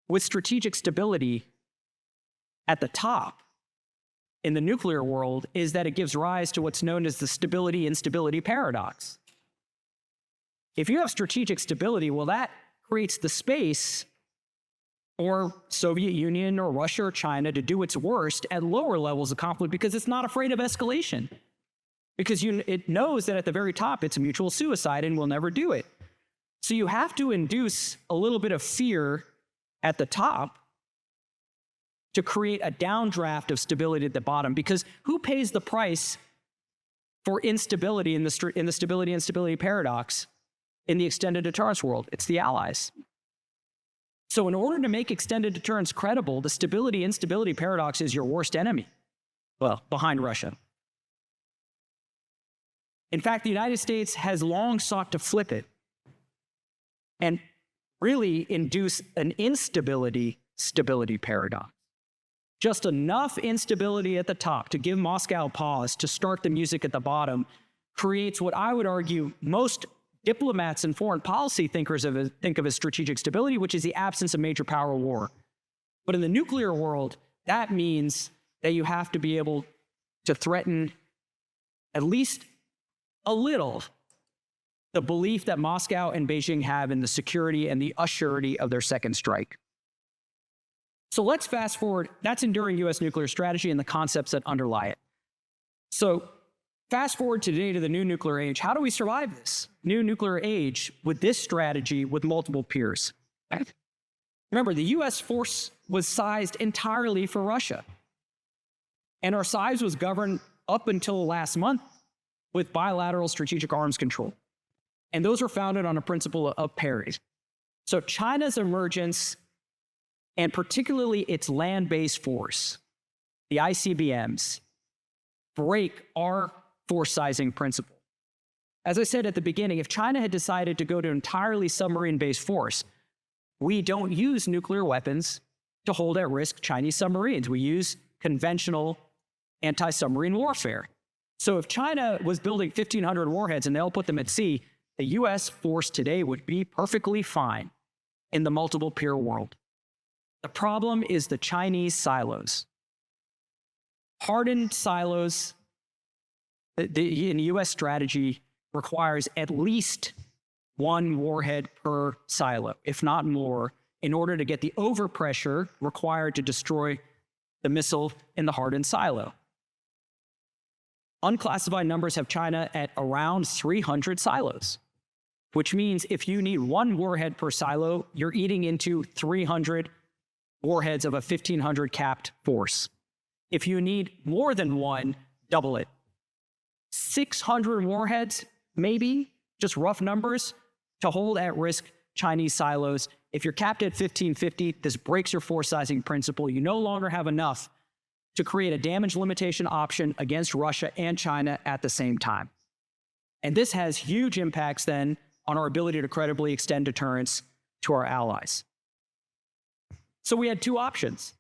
with strategic stability at the top in the nuclear world is that it gives rise to what's known as the stability-instability paradox. If you have strategic stability, well, that creates the space or Soviet Union or Russia or China to do its worst at lower levels of conflict because it's not afraid of escalation. Because it knows that at the very top, it's a mutual suicide and will never do it. So you have to induce a little bit of fear at the top to create a downdraft of stability at the bottom. Because who pays the price for instability in the stability-instability paradox in the extended deterrence world? It's the allies. So in order to make extended deterrence credible, the stability-instability paradox is your worst enemy. Well, behind Russia. In fact, the United States has long sought to flip it and really induce an instability-stability paradox. Just enough instability at the top to give Moscow pause to start the music at the bottom creates what I would argue most diplomats and foreign policy thinkers think of as strategic stability, which is the absence of major power war. But in the nuclear world, that means that you have to be able to threaten at least a little the belief that Moscow and Beijing have in the security and the assurity of their second strike. So let's fast forward. That's enduring U.S. nuclear strategy and the concepts that underlie it. So fast forward today to the new nuclear age. How do we survive this new nuclear age with this strategy with multiple peers? Remember, the U.S. force was sized entirely for Russia. And our size was governed up until last month with bilateral strategic arms control. And those were founded on a principle of parity. So China's emergence, and particularly its land-based force, the ICBMs, break our force sizing principle. As I said at the beginning, if China had decided to go to entirely submarine-based force, we don't use nuclear weapons to hold at risk Chinese submarines. We use conventional anti-submarine warfare. So if China was building 1,500 warheads and they all put them at sea, the U.S. force today would be perfectly fine in the multiple peer world. The problem is the Chinese silos. Hardened silos in U.S. strategy requires at least one warhead per silo, if not more, in order to get the overpressure required to destroy the missile in the hardened silo. Unclassified numbers have China at around 300 silos, which means if you need one warhead per silo, you're eating into 300 warheads of a 1,500 capped force. If you need more than one, double it. 600 warheads, maybe, just rough numbers, to hold at risk Chinese silos. If you're capped at 1,550, this breaks your force sizing principle. You no longer have enough to create a damage limitation option against Russia and China at the same time. And this has huge impacts then on our ability to credibly extend deterrence to our allies. So we had two options.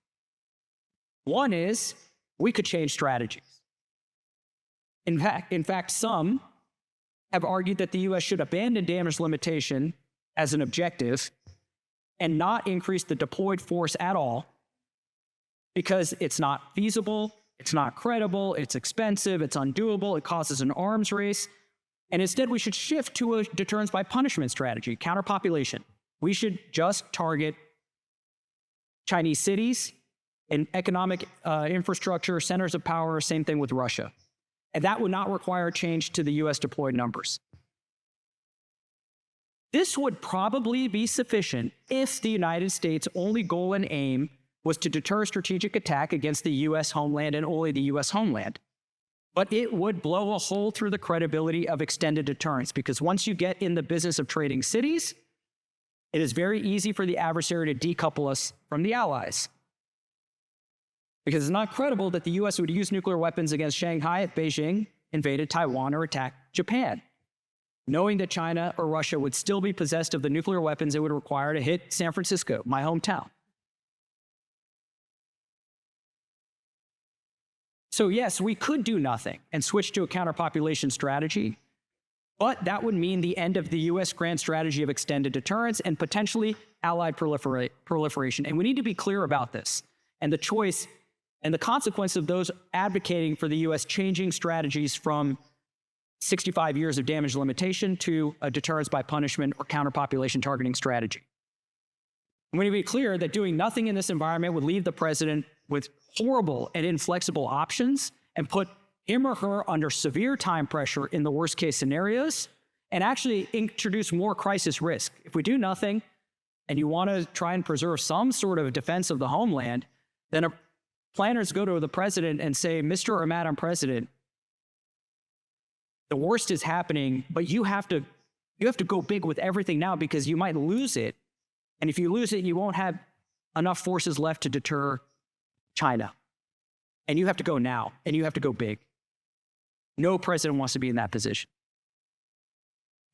One is we could change strategies. In fact, some have argued that the U.S. should abandon damage limitation as an objective and not increase the deployed force at all because it's not feasible, it's not credible, it's expensive, it's undoable, it causes an arms race. And instead, we should shift to a deterrence by punishment strategy, counterpopulation. We should just target Chinese cities and economic infrastructure, centers of power, same thing with Russia. And that would not require change to the U.S. deployed numbers. This would probably be sufficient if the United States' only goal and aim was to deter strategic attack against the U.S. homeland and only the U.S. homeland. But it would blow a hole through the credibility of extended deterrence, because once you get in the business of trading cities, it is very easy for the adversary to decouple us from the allies. Because it's not credible that the U.S. would use nuclear weapons against Shanghai if Beijing invaded Taiwan or attacked Japan, knowing that China or Russia would still be possessed of the nuclear weapons it would require to hit San Francisco, my hometown. So yes, we could do nothing and switch to a counterpopulation strategy, but that would mean the end of the U.S. grand strategy of extended deterrence and potentially allied proliferation. And we need to be clear about this and the choice and the consequence of those advocating for the U.S. changing strategies from 65 years of damage limitation to a deterrence by punishment or counterpopulation targeting strategy. And we need to be clear that doing nothing in this environment would leave the president with horrible and inflexible options and put him or her under severe time pressure in the worst case scenarios and actually introduce more crisis risk. If we do nothing and you want to try and preserve some sort of defense of the homeland, then planners go to the president and say, Mr. or Madam President, the worst is happening, but you have to go big with everything now because you might lose it. And if you lose it, you won't have enough forces left to deter China. And you have to go now, and you have to go big. No president wants to be in that position.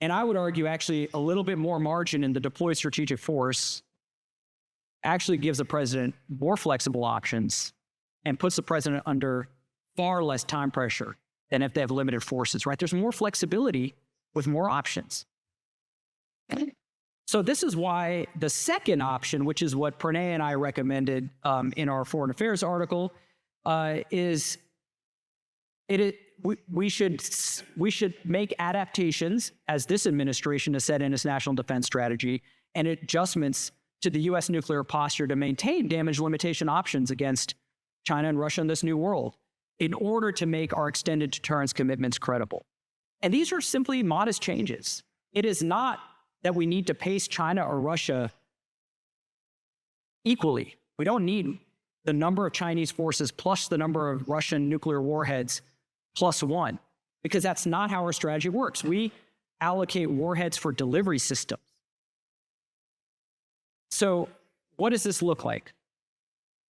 And I would argue actually a little bit more margin in the deployed strategic force actually gives the president more flexible options and puts the president under far less time pressure than if they have limited forces, right? There's more flexibility with more options. So this is why the second option, which is what Pranay and I recommended in our foreign affairs article, is we should make adaptations, as this administration has said in its national defense strategy, and adjustments to the U.S. nuclear posture to maintain damage limitation options against China and Russia in this new world in order to make our extended deterrence commitments credible. And these are simply modest changes. It is not that we need to pace China or Russia equally. We don't need the number of Chinese forces plus the number of Russian nuclear warheads plus one, because that's not how our strategy works. We allocate warheads for delivery systems. So what does this look like?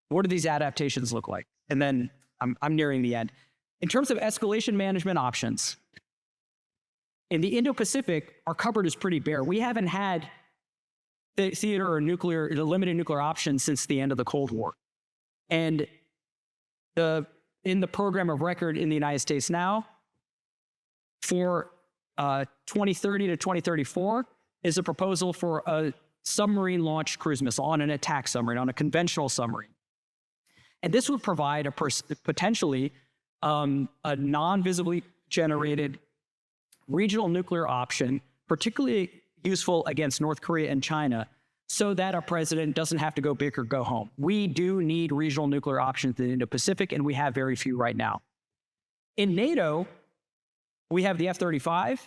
What do these adaptations look like? And then I'm nearing the end. In terms of escalation management options, in the Indo-Pacific, our cupboard is pretty bare. We haven't had the theater or limited nuclear options since the end of the Cold War. And in the program of record in the United States now, for 2030 to 2034, is a proposal for a submarine-launched cruise missile on an attack submarine, on a conventional submarine. And this would provide potentially a non-visibly generated regional nuclear option, particularly useful against North Korea and China, so that our president doesn't have to go big or go home. We do need regional nuclear options in the Indo-Pacific, and we have very few right now. In NATO, we have the F-35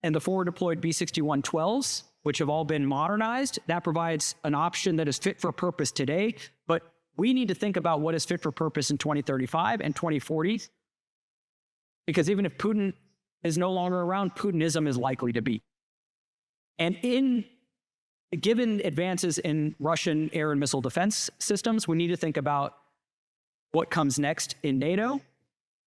and the forward-deployed B-61-12s, which have all been modernized. That provides an option that is fit for purpose today, but we need to think about what is fit for purpose in 2035 and 2040, because even if Putin is no longer around, Putinism is likely to be. And given advances in Russian air and missile defense systems, we need to think about what comes next in NATO.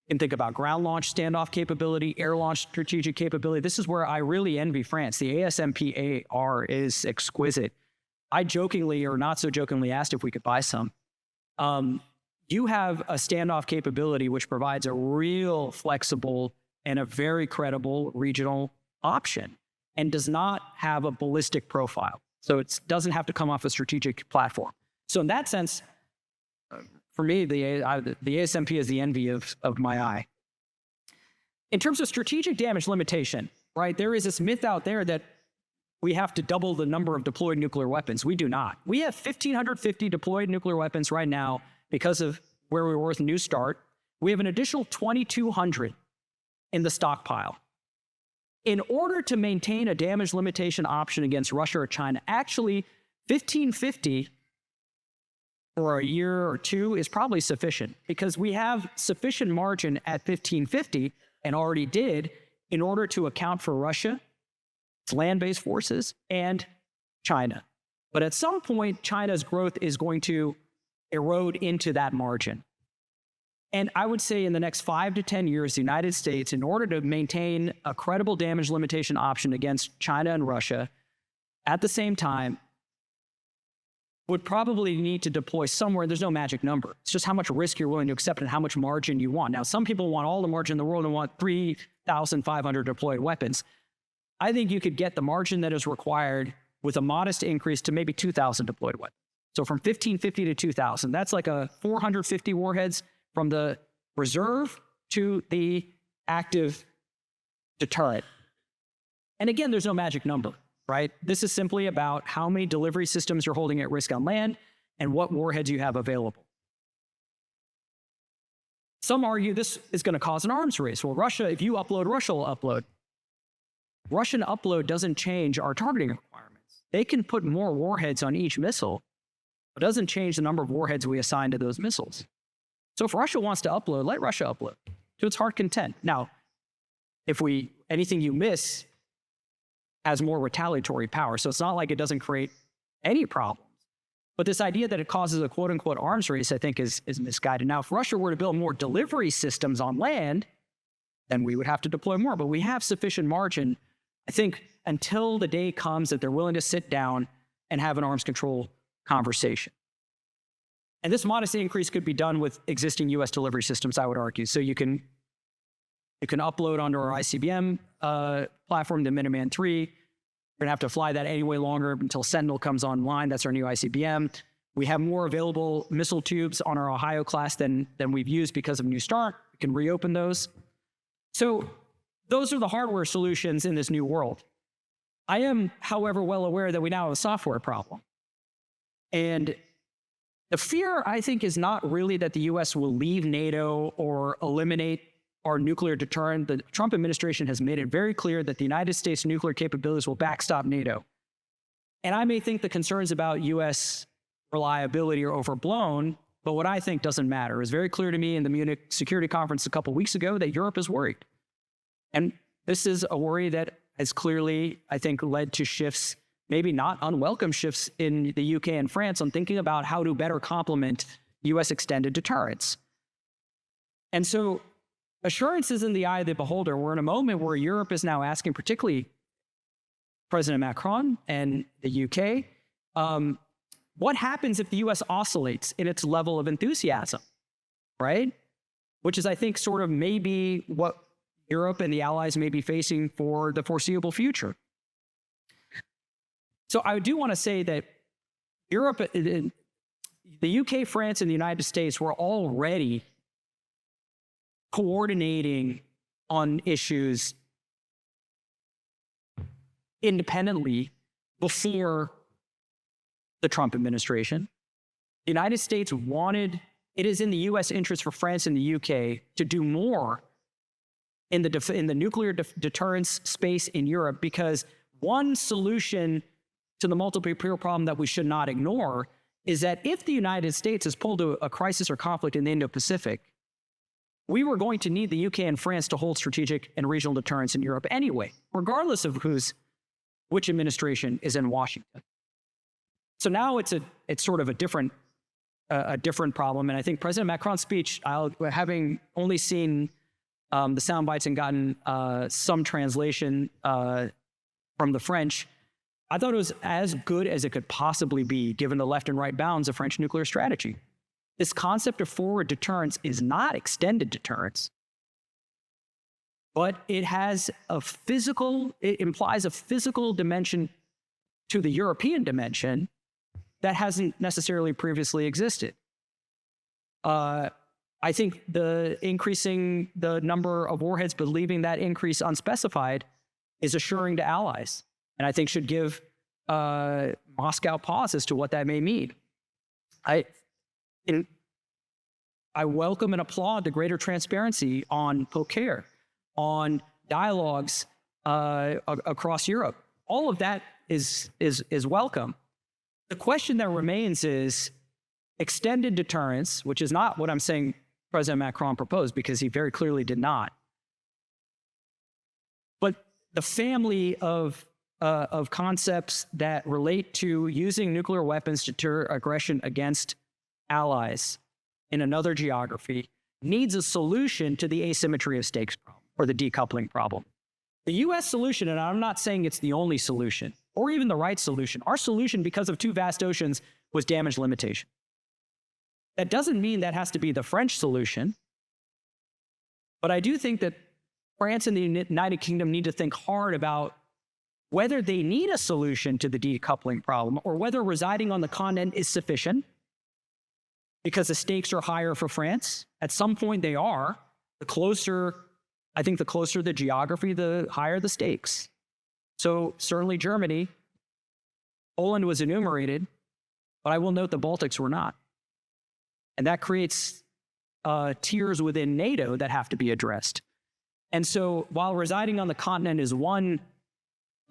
And think about ground launch standoff capability, air launch strategic capability. This is where I really envy France. The ASMP-AR is exquisite. I jokingly or not so jokingly asked if we could buy some. You have a standoff capability which provides a real flexible and a very credible regional option and does not have a ballistic profile. So it doesn't have to come off a strategic platform. So in that sense, for me, the ASMP is the envy of my eye. In terms of strategic damage limitation, right, there is this myth out there that we have to double the number of deployed nuclear weapons. We do not. We have 1,550 deployed nuclear weapons right now because of where we were with New START. We have an additional 2,200 in the stockpile. In order to maintain a damage limitation option against Russia or China, actually 1,550 for a year or two is probably sufficient, because we have sufficient margin at 1,550 and already did in order to account for Russia, its land-based forces, and China. But at some point, China's growth is going to erode into that margin. And I would say in the next 5 to 10 years, the United States, in order to maintain a credible damage limitation option against China and Russia, at the same time, would probably need to deploy somewhere. There's no magic number. It's just how much risk you're willing to accept and how much margin you want. Now, some people want all the margin in the world and want 3,500 deployed weapons. I think you could get the margin that is required with a modest increase to maybe 2,000 deployed weapons. So from 1,550 to 2,000, that's like a 450 warheads from the reserve to the active deterrent. And again, there's no magic number, right? This is simply about how many delivery systems you're holding at risk on land and what warheads you have available. Some argue this is going to cause an arms race. Well, Russia, if you upload, Russia will upload. Russian upload doesn't change our targeting requirements. They can put more warheads on each missile, but it doesn't change the number of warheads we assign to those missiles. So if Russia wants to upload, let Russia upload to its heart content. Now, if anything you miss has more retaliatory power. So it's not like it doesn't create any problems. But this idea that it causes a quote-unquote arms race, I think, is misguided. Now, if Russia were to build more delivery systems on land, then we would have to deploy more. But we have sufficient margin I think until the day comes that they're willing to sit down and have an arms control conversation. And this modest increase could be done with existing US delivery systems, I would argue. So you can upload onto our ICBM platform, the Minuteman III. We're gonna have to fly that anyway longer until Sentinel comes online. That's our new ICBM. We have more available missile tubes on our Ohio class than we've used because of New START. We can reopen those. So those are the hardware solutions in this new world. I am, however, well aware that we now have a software problem. And the fear, I think, is not really that the US will leave NATO or eliminate our nuclear deterrent. The Trump administration has made it very clear that the United States nuclear capabilities will backstop NATO. And I may think the concerns about US reliability are overblown, but what I think doesn't matter. It was very clear to me in the Munich Security Conference a couple weeks ago that Europe is worried. And this is a worry that has clearly, I think, led to shifts, maybe not unwelcome shifts in the UK and France on thinking about how to better complement US extended deterrence. And so assurance is in the eye of the beholder. We're in a moment where Europe is now asking, particularly President Macron and the UK, what happens if the US oscillates in its level of enthusiasm, right? Which is, I think, sort of maybe what Europe and the allies may be facing for the foreseeable future. So I do want to say that Europe, the UK, France, and the United States were already coordinating on issues independently before the Trump administration. The United States wanted, it is in the US interest for France and the UK to do more in the nuclear deterrence space in Europe, because one solution to the multiple peril problem that we should not ignore is that if the United States is pulled to a crisis or conflict in the Indo-Pacific, we were going to need the UK and France to hold strategic and regional deterrence in Europe anyway, regardless of which administration is in Washington. So now it's sort of a different problem. And I think President Macron's speech, having only seen the sound bites and gotten some translation from the French, I thought it was as good as it could possibly be given the left and right bounds of French nuclear strategy. This concept of forward deterrence is not extended deterrence, but it implies a physical dimension to the European dimension that hasn't necessarily previously existed. I think the increasing the number of warheads, but leaving that increase unspecified, is assuring to allies, and I think should give Moscow pause as to what that may mean. I welcome and applaud the greater transparency on POCARE, on dialogues across Europe. All of that is welcome. The question that remains is extended deterrence, which is not what I'm saying President Macron proposed, because he very clearly did not. But the family of concepts that relate to using nuclear weapons to deter aggression against allies in another geography needs a solution to the asymmetry of stakes problem, or the decoupling problem. The US solution, and I'm not saying it's the only solution, or even the right solution, our solution, because of two vast oceans, was damage limitation. That doesn't mean that has to be the French solution, but I do think that France and the United Kingdom need to think hard about whether they need a solution to the decoupling problem, or whether residing on the continent is sufficient, because the stakes are higher for France. At some point they are. The closer the geography, the higher the stakes. So certainly Germany, Poland was enumerated, but I will note the Baltics were not. And that creates tiers within NATO that have to be addressed. And so while residing on the continent is one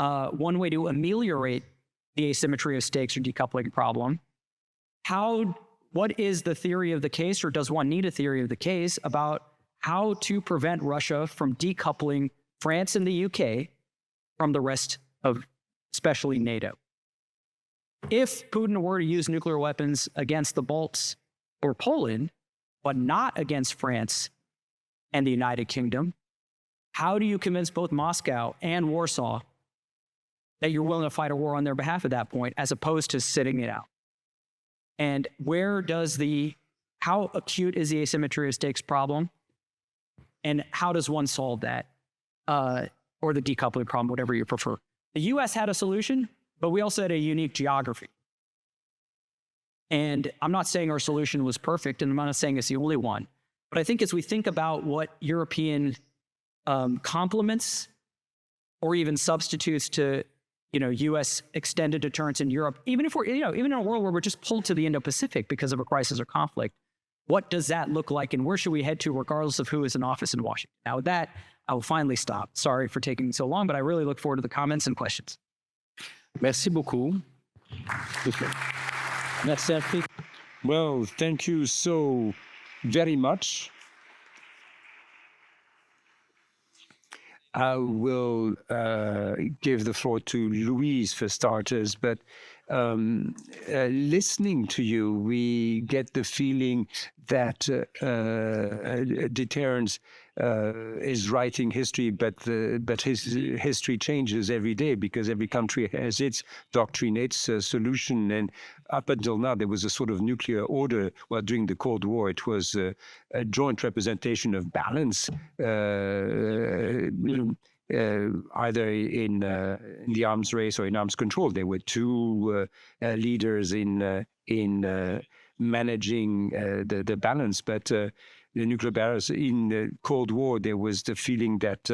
way to ameliorate the asymmetry of stakes or decoupling problem, what is the theory of the case, or does one need a theory of the case about how to prevent Russia from decoupling France and the UK from the rest of, especially NATO? If Putin were to use nuclear weapons against the Balts or Poland, but not against France and the United Kingdom, how do you convince both Moscow and Warsaw that you're willing to fight a war on their behalf at that point, as opposed to sitting it out. And how acute is the asymmetry of stakes problem? And how does one solve that? Or the decoupling problem, whatever you prefer. The US had a solution, but we also had a unique geography. And I'm not saying our solution was perfect, and I'm not saying it's the only one. But I think as we think about what European complements or even substitutes to US extended deterrence in Europe, even if we're, even in a world where we're just pulled to the Indo-Pacific because of a crisis or conflict, what does that look like, and where should we head to regardless of who is in office in Washington? Now with that, I will finally stop. Sorry for taking so long, but I really look forward to the comments and questions. Merci beaucoup. Merci à tous. Well, thank you so very much. I will give the floor to Louise for starters, but listening to you, we get the feeling that Deterrence is writing history, but his history changes every day because every country has its doctrine, its solution. And up until now, there was a sort of nuclear order. Well, during the Cold War, it was a joint representation of balance, either in the arms race or in arms control. There were two leaders in managing the balance, but the nuclear barriers in the Cold War, there was the feeling that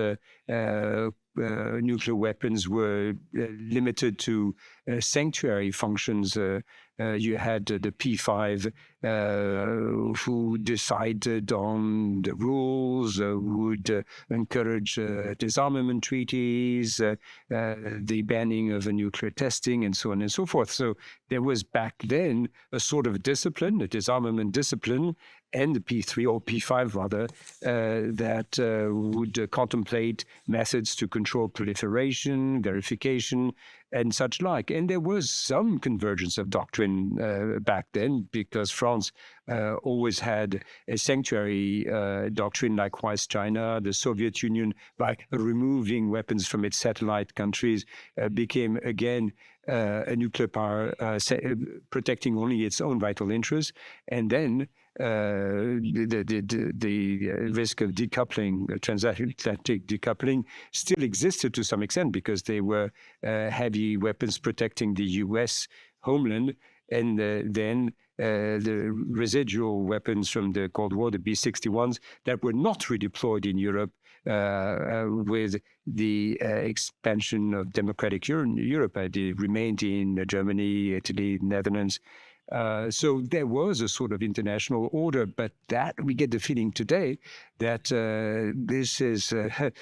nuclear weapons were limited to sanctuary functions. You had the P5 who decided on the rules, would encourage disarmament treaties, the banning of nuclear testing, and so on and so forth. So there was back then a sort of discipline, a disarmament discipline, and the P3 or P5 rather, that would contemplate methods to control proliferation, verification, and such like. And there was some convergence of doctrine back then because France always had a sanctuary doctrine, likewise China. The Soviet Union, by removing weapons from its satellite countries, became again a nuclear power protecting only its own vital interests. And then the risk of decoupling, transatlantic decoupling, still existed to some extent because they were heavy weapons protecting the U.S. homeland, and then the residual weapons from the Cold War, the B-61s, that were not redeployed in Europe with the expansion of democratic Europe. They remained in Germany, Italy, Netherlands. So there was a sort of international order, but that we get the feeling today that this is a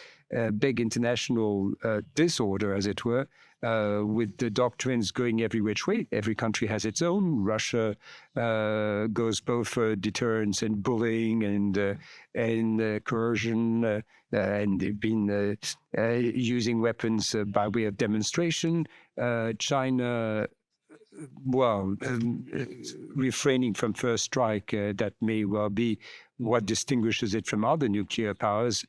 big international disorder, as it were, with the doctrines going every which way. Every country has its own. Russia goes both for deterrence and bullying and coercion, and they've been using weapons by way of demonstration. China, well, refraining from first strike, that may well be what distinguishes it from other nuclear powers.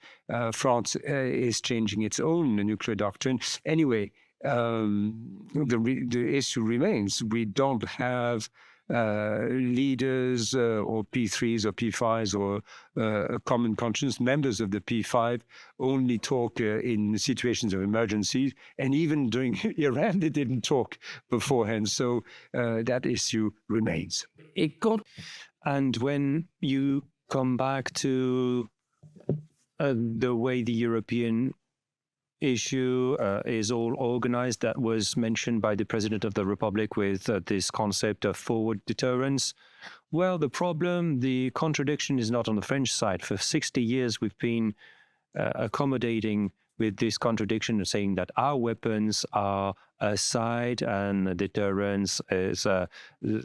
France is changing its own nuclear doctrine. Anyway, the issue remains. We don't have leaders or P3s or P5s or a common conscience. Members of the P5 only talk in situations of emergency, and even during Iran, they didn't talk beforehand. So that issue remains. And when you come back to the way the European issue is all organized, that was mentioned by the President of the Republic with this concept of forward deterrence. Well, the contradiction is not on the French side. For 60 years, we've been accommodating with this contradiction of saying that our weapons are aside and deterrence is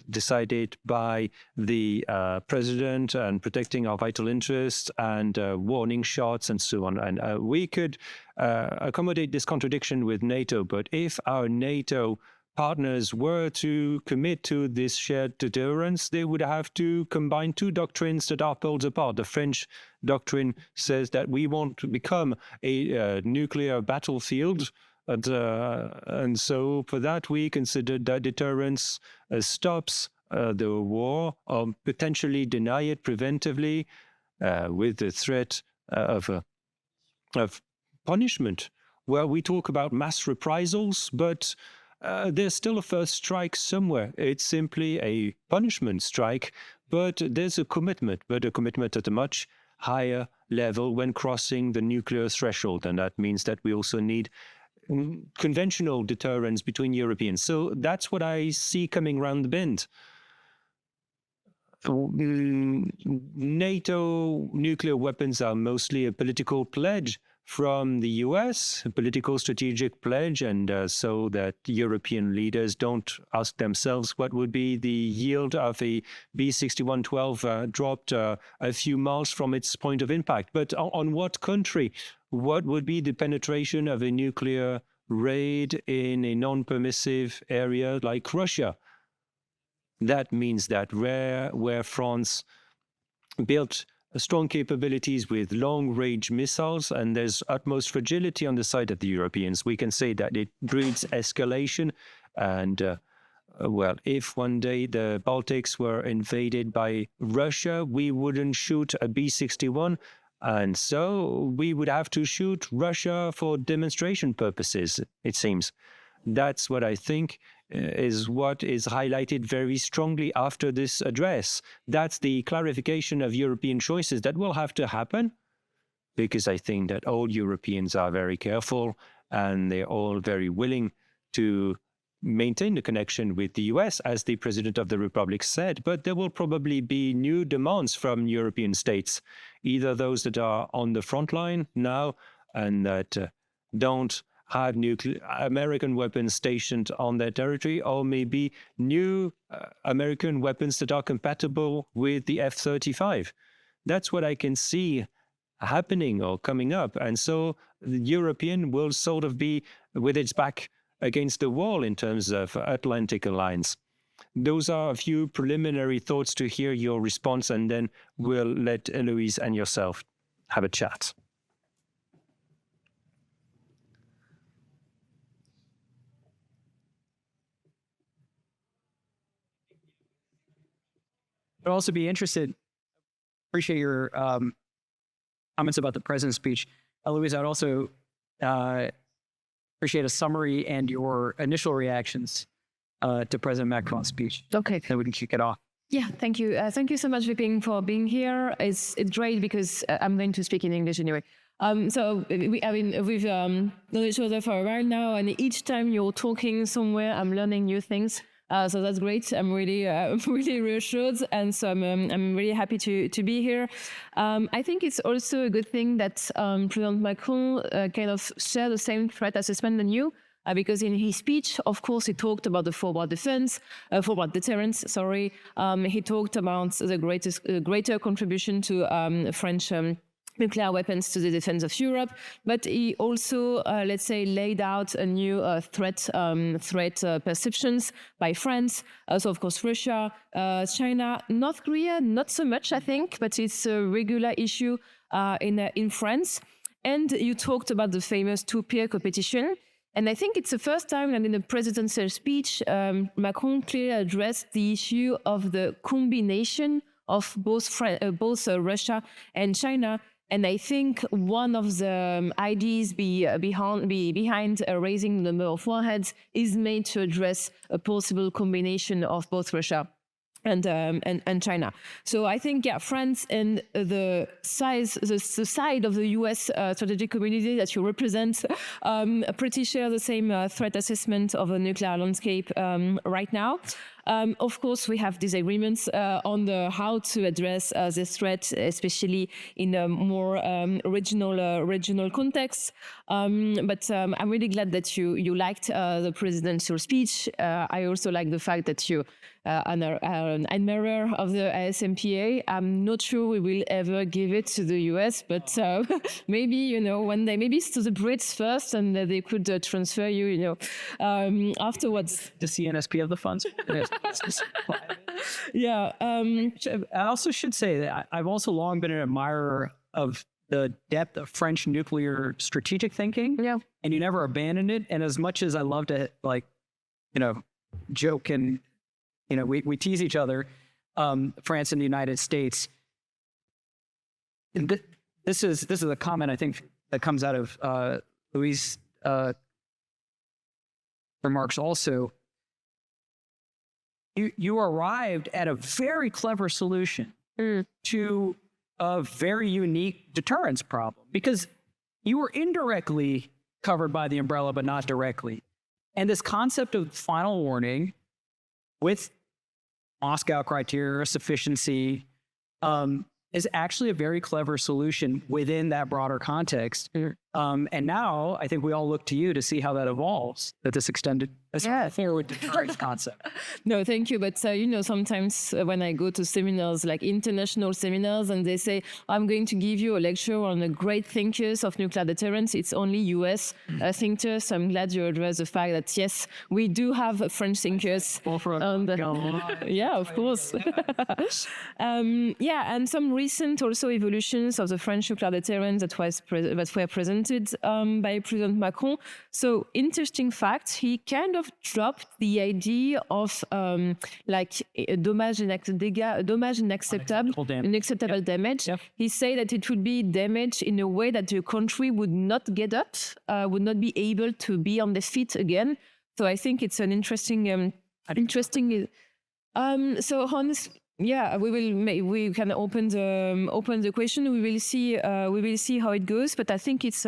decided by the president and protecting our vital interests and warning shots and so on. And we could accommodate this contradiction with NATO, but if our NATO partners were to commit to this shared deterrence, they would have to combine two doctrines that are poles apart. The French doctrine says that we want to become a nuclear battlefield And so for that, we considered that deterrence stops the war or potentially deny it preventively with the threat of punishment. Well, we talk about mass reprisals, but there's still a first strike somewhere. It's simply a punishment strike, but there's a commitment at a much higher level when crossing the nuclear threshold. And that means that we also need conventional deterrence between Europeans. So that's what I see coming round the bend. NATO nuclear weapons are mostly a political pledge from the US, a political strategic pledge, and so that European leaders don't ask themselves what would be the yield of a B-6112 dropped a few miles from its point of impact. But on what country? What would be the penetration of a nuclear raid in a non-permissive area like Russia? That means that where France built strong capabilities with long-range missiles, and there's utmost fragility on the side of the Europeans, we can say that it breeds escalation. And well, if one day the Baltics were invaded by Russia, we wouldn't shoot a B-61, and so we would have to shoot Russia for demonstration purposes, it seems. That's what I think is what is highlighted very strongly after this address. That's the clarification of European choices that will have to happen, because I think that all Europeans are very careful and they're all very willing to maintain the connection with the US, as the President of the Republic said. But there will probably be new demands from European states, either those that are on the front line now and that don't have American weapons stationed on their territory, or maybe new American weapons that are compatible with the F-35. That's what I can see happening or coming up. And so the European will sort of be with its back against the wall in terms of Atlantic alliance. Those are a few preliminary thoughts to hear your response, and then we'll let Louise and yourself have a chat. I'd also be interested, appreciate your comments about the president's speech. Louise, I'd also appreciate a summary and your initial reactions to President Macron's speech. Okay. Then we can kick it off. Yeah, thank you. Thank you so much, Vipin, for being here. It's great because I'm going to speak in English anyway. So we've known each other for a while now, and each time you're talking somewhere, I'm learning new things. So that's great. I'm really reassured, and so I'm really happy to be here. I think it's also a good thing that President Macron kind of shared the same threat assessment than you. Because in his speech, of course, he talked about the forward deterrence. He talked about the greater contribution to French nuclear weapons to the defense of Europe, but he also, let's say, laid out a new threat perceptions by France. So, of course, Russia, China, North Korea, not so much, I think, but it's a regular issue in France. And you talked about the famous two-peer competition. And I think it's the first time that in the presidential speech, Macron clearly addressed the issue of the combination of both Russia and China. And I think one of the ideas behind raising the number of warheads is made to address a possible combination of both Russia and China. So I think, yeah, France and the side of the US strategic community that you represent pretty share the same threat assessment of the nuclear landscape right now. Of course, we have disagreements on how to address this threat, especially in a more regional context. But I'm really glad that you liked the presidential speech. I also like the fact that you are an admirer of the ASMPA. I'm not sure we will ever give it to the US, but maybe, one day, maybe it's to the Brits first, and they could transfer you, afterwards. The CNSP of the funds. Yeah. I also should say that I've also long been an admirer of the depth of French nuclear strategic thinking. Yeah. And you never abandoned it. And as much as I love to joke and, we tease each other, France and the United States. And this is a comment I think that comes out of Louis' remarks also. You arrived at a very clever solution to a very unique deterrence problem, because you were indirectly covered by the umbrella, but not directly. And this concept of final warning with Moscow criteria, sufficiency, is actually a very clever solution within that broader context. And now I think we all look to you to see how that evolves, that this extended forward deterrence concept. No, thank you. But, sometimes when I go to seminars, like international seminars, and they say, I'm going to give you a lecture on the great thinkers of nuclear deterrence, it's only US thinkers. So I'm glad you addressed the fact that, yes, we do have French thinkers. Yeah, of course. And some recent also evolutions of the French nuclear deterrence that were presented by President Macron. So interesting fact, he kind of dropped the idea of dommage unacceptable damage. Yep. He said that it would be damage in a way that the country would not get up, would not be able to be on the feet again. So I think it's an interesting. So Hans, yeah, we can open the question. We will see how it goes. But I think it's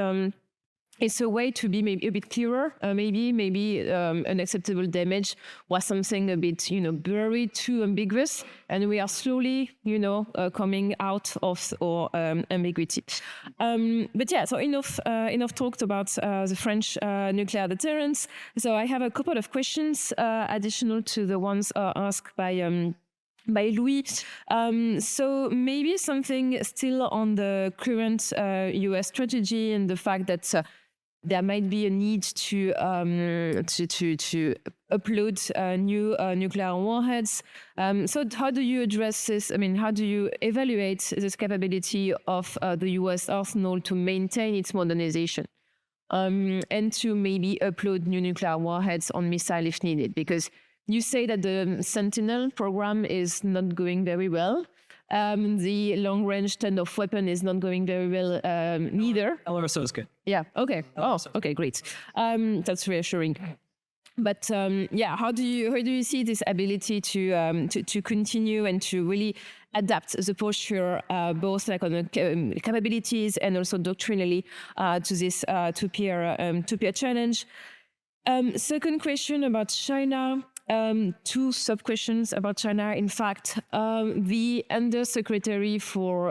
a way to be maybe a bit clearer. Maybe unacceptable damage was something a bit blurry, too ambiguous, and we are slowly coming out of our ambiguity. But yeah, so enough talked about the French nuclear deterrence. So I have a couple of questions additional to the ones asked by Louis. So maybe something still on the current US strategy and the fact that there might be a need to upload new nuclear warheads. So how do you address this? I mean, how do you evaluate this capability of the US arsenal to maintain its modernization? And to maybe upload new nuclear warheads on missile if needed? Because you say that the Sentinel program is not going very well. The long-range standoff weapon is not going very well neither. LRSO is good. Yeah. Okay. Oh, okay. Great. That's reassuring. But how do you see this ability to continue and to really adapt the posture, both like on the capabilities and also doctrinally to this two-peer challenge? Second question about China. Two sub-questions about China. In fact, the Undersecretary for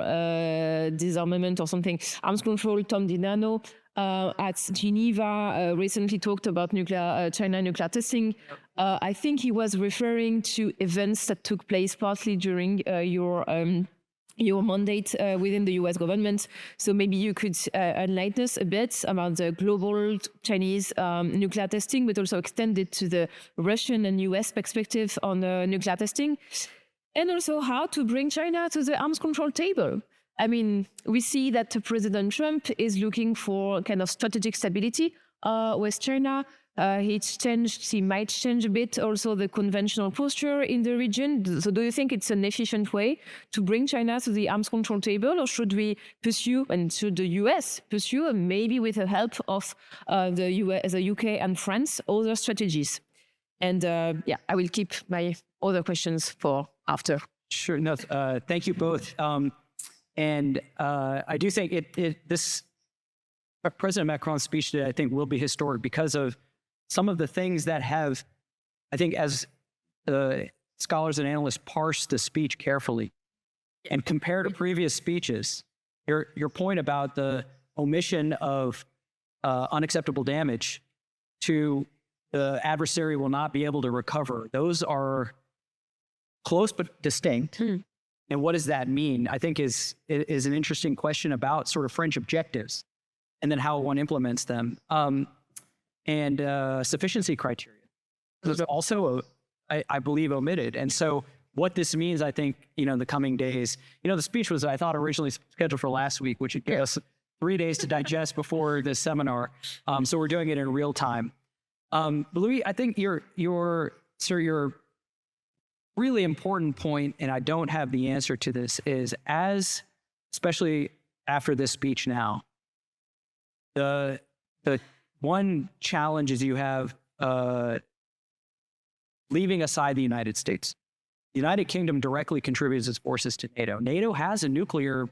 Disarmament or something, Arms Control, Tom DiNanno, at Geneva recently talked about China nuclear testing. I think he was referring to events that took place partly during your mandate within the US government. So maybe you could enlighten us a bit about the global Chinese nuclear testing, but also extend it to the Russian and US perspective on nuclear testing. And also how to bring China to the arms control table. I mean, we see that President Trump is looking for kind of strategic stability with China. He might change a bit also the conventional posture in the region. So do you think it's an efficient way to bring China to the arms control table, or should we pursue, and should the US pursue, maybe with the help of the UK and France, other strategies? And I will keep my other questions for after. Sure. No, thank you both. And I do think this President Macron's speech today, I think, will be historic because of some of the things that have, I think, as scholars and analysts parse the speech carefully and compare to previous speeches, your point about the omission of unacceptable damage to the adversary will not be able to recover. Those are close but distinct. And what does that mean? I think is an interesting question about sort of French objectives and then how one implements them. And sufficiency criteria. Those are also, I believe, omitted. And so what this means, I think, in the coming days. The speech was, I thought, originally scheduled for last week, which it gave us 3 days to digest before this seminar. So we're doing it in real time. Louis, I think your really important point, and I don't have the answer to this, is especially after this speech now, the one challenge is you have leaving aside the United States. The United Kingdom directly contributes its forces to NATO. NATO has a nuclear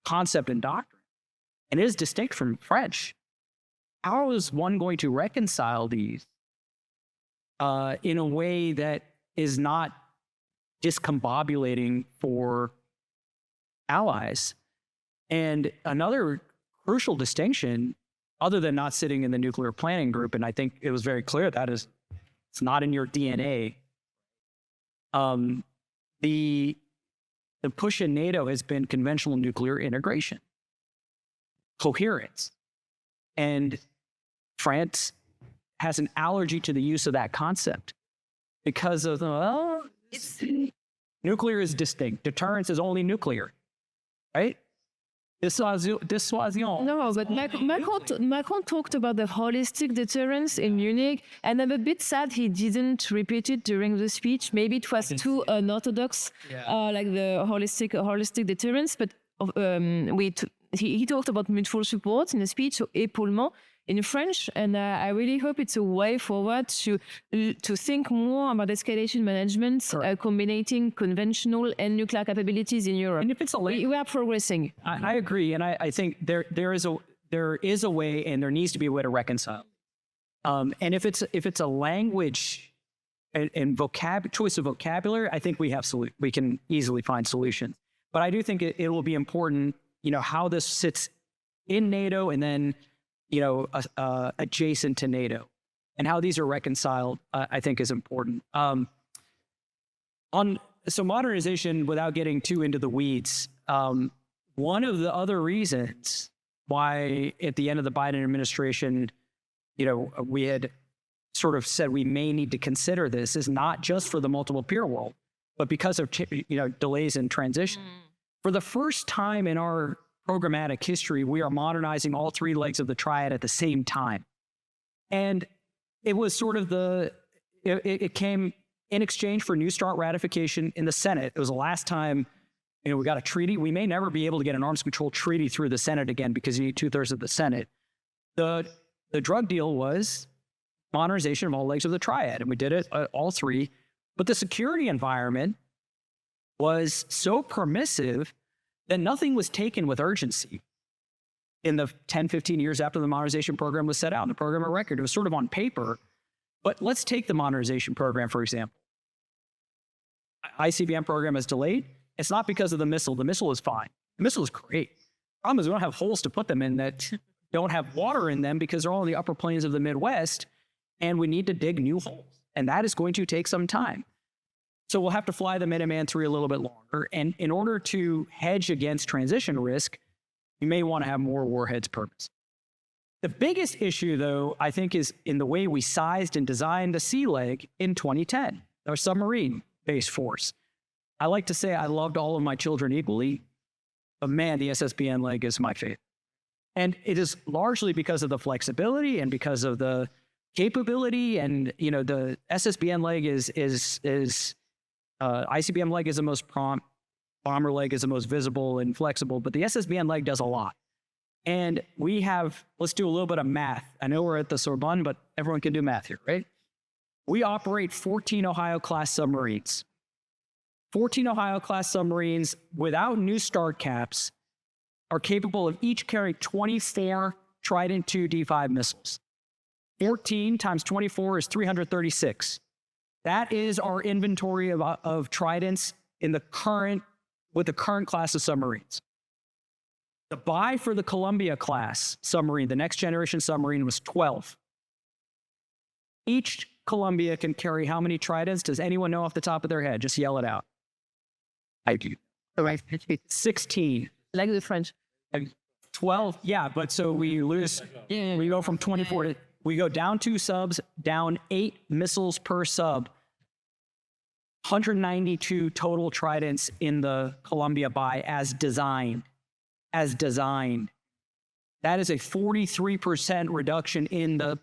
concept and doctrine, and it is distinct from French. How is one going to reconcile these in a way that is not discombobulating for allies? And another crucial distinction, other than not sitting in the nuclear planning group, and I think it was very clear that it's not in your DNA. The push in NATO has been conventional nuclear integration, coherence, and France has an allergy to the use of that concept because of nuclear is distinct. Deterrence is only nuclear, right? Dissuasion. No, but Macron talked about the holistic deterrence in Munich, and I'm a bit sad he didn't repeat it during the speech. Maybe it was too unorthodox, like the holistic deterrence. But he talked about mutual support in the speech, so épaulement in French, and I really hope it's a way forward to think more about escalation management, combining conventional and nuclear capabilities in Europe. And if it's we are progressing. I agree, and I think there is a way, and there needs to be a way to reconcile. And if it's a language and choice of vocabulary, I think we can easily find solutions. But I do think it will be important, how this sits in NATO and then adjacent to NATO, and how these are reconciled, I think is important. So modernization, without getting too into the weeds, one of the other reasons why at the end of the Biden administration, we had sort of said we may need to consider this is not just for the multiple peer world, but because of delays in transition. For the first time in our programmatic history, we are modernizing all 3 legs of the triad at the same time. And it was sort of it came in exchange for New START ratification in the Senate. It was the last time, we got a treaty. We may never be able to get an arms control treaty through the Senate again because you need 2/3 of the Senate. The drug deal was modernization of all legs of the triad, and we did it all 3. But the security environment was so permissive that nothing was taken with urgency in the 10, 15 years after the modernization program was set out. The program of record, it was sort of on paper. But let's take the modernization program, for example. ICBM program is delayed. It's not because of the missile. The missile is fine. The missile is great. The problem is we don't have holes to put them in that don't have water in them because they're all in the upper plains of the Midwest, and we need to dig new holes. And that is going to take some time. So we'll have to fly the Minuteman III a little bit longer. And in order to hedge against transition risk, you may want to have more warheads per missile. The biggest issue, though, I think, is in the way we sized and designed the Sea Leg in 2010, our submarine-based force. I like to say I loved all of my children equally, but man, the SSBN leg is my favorite. And it is largely because of the flexibility and because of the capability. And, the SSBN leg is ICBM leg is the most prompt, bomber leg is the most visible and flexible, but the SSBN leg does a lot. And let's do a little bit of math. I know we're at the Sorbonne, but everyone can do math here, right? We operate 14 Ohio-class submarines. 14 Ohio-class submarines without New START caps are capable of each carrying 24 Trident II D5 missiles. 14 times 24 is 336. That is our inventory of Tridents with the current class of submarines. The buy for the Columbia class submarine, the next generation submarine, was 12. Each Columbia can carry how many Tridents? Does anyone know off the top of their head? Just yell it out. I do. 16. Like the French. 12, yeah, but so we lose, we go from 24 to, we go down 2 subs, down 8 missiles per sub. 192 total tridents in the Columbia buy as designed. As designed. That is a 43% reduction in the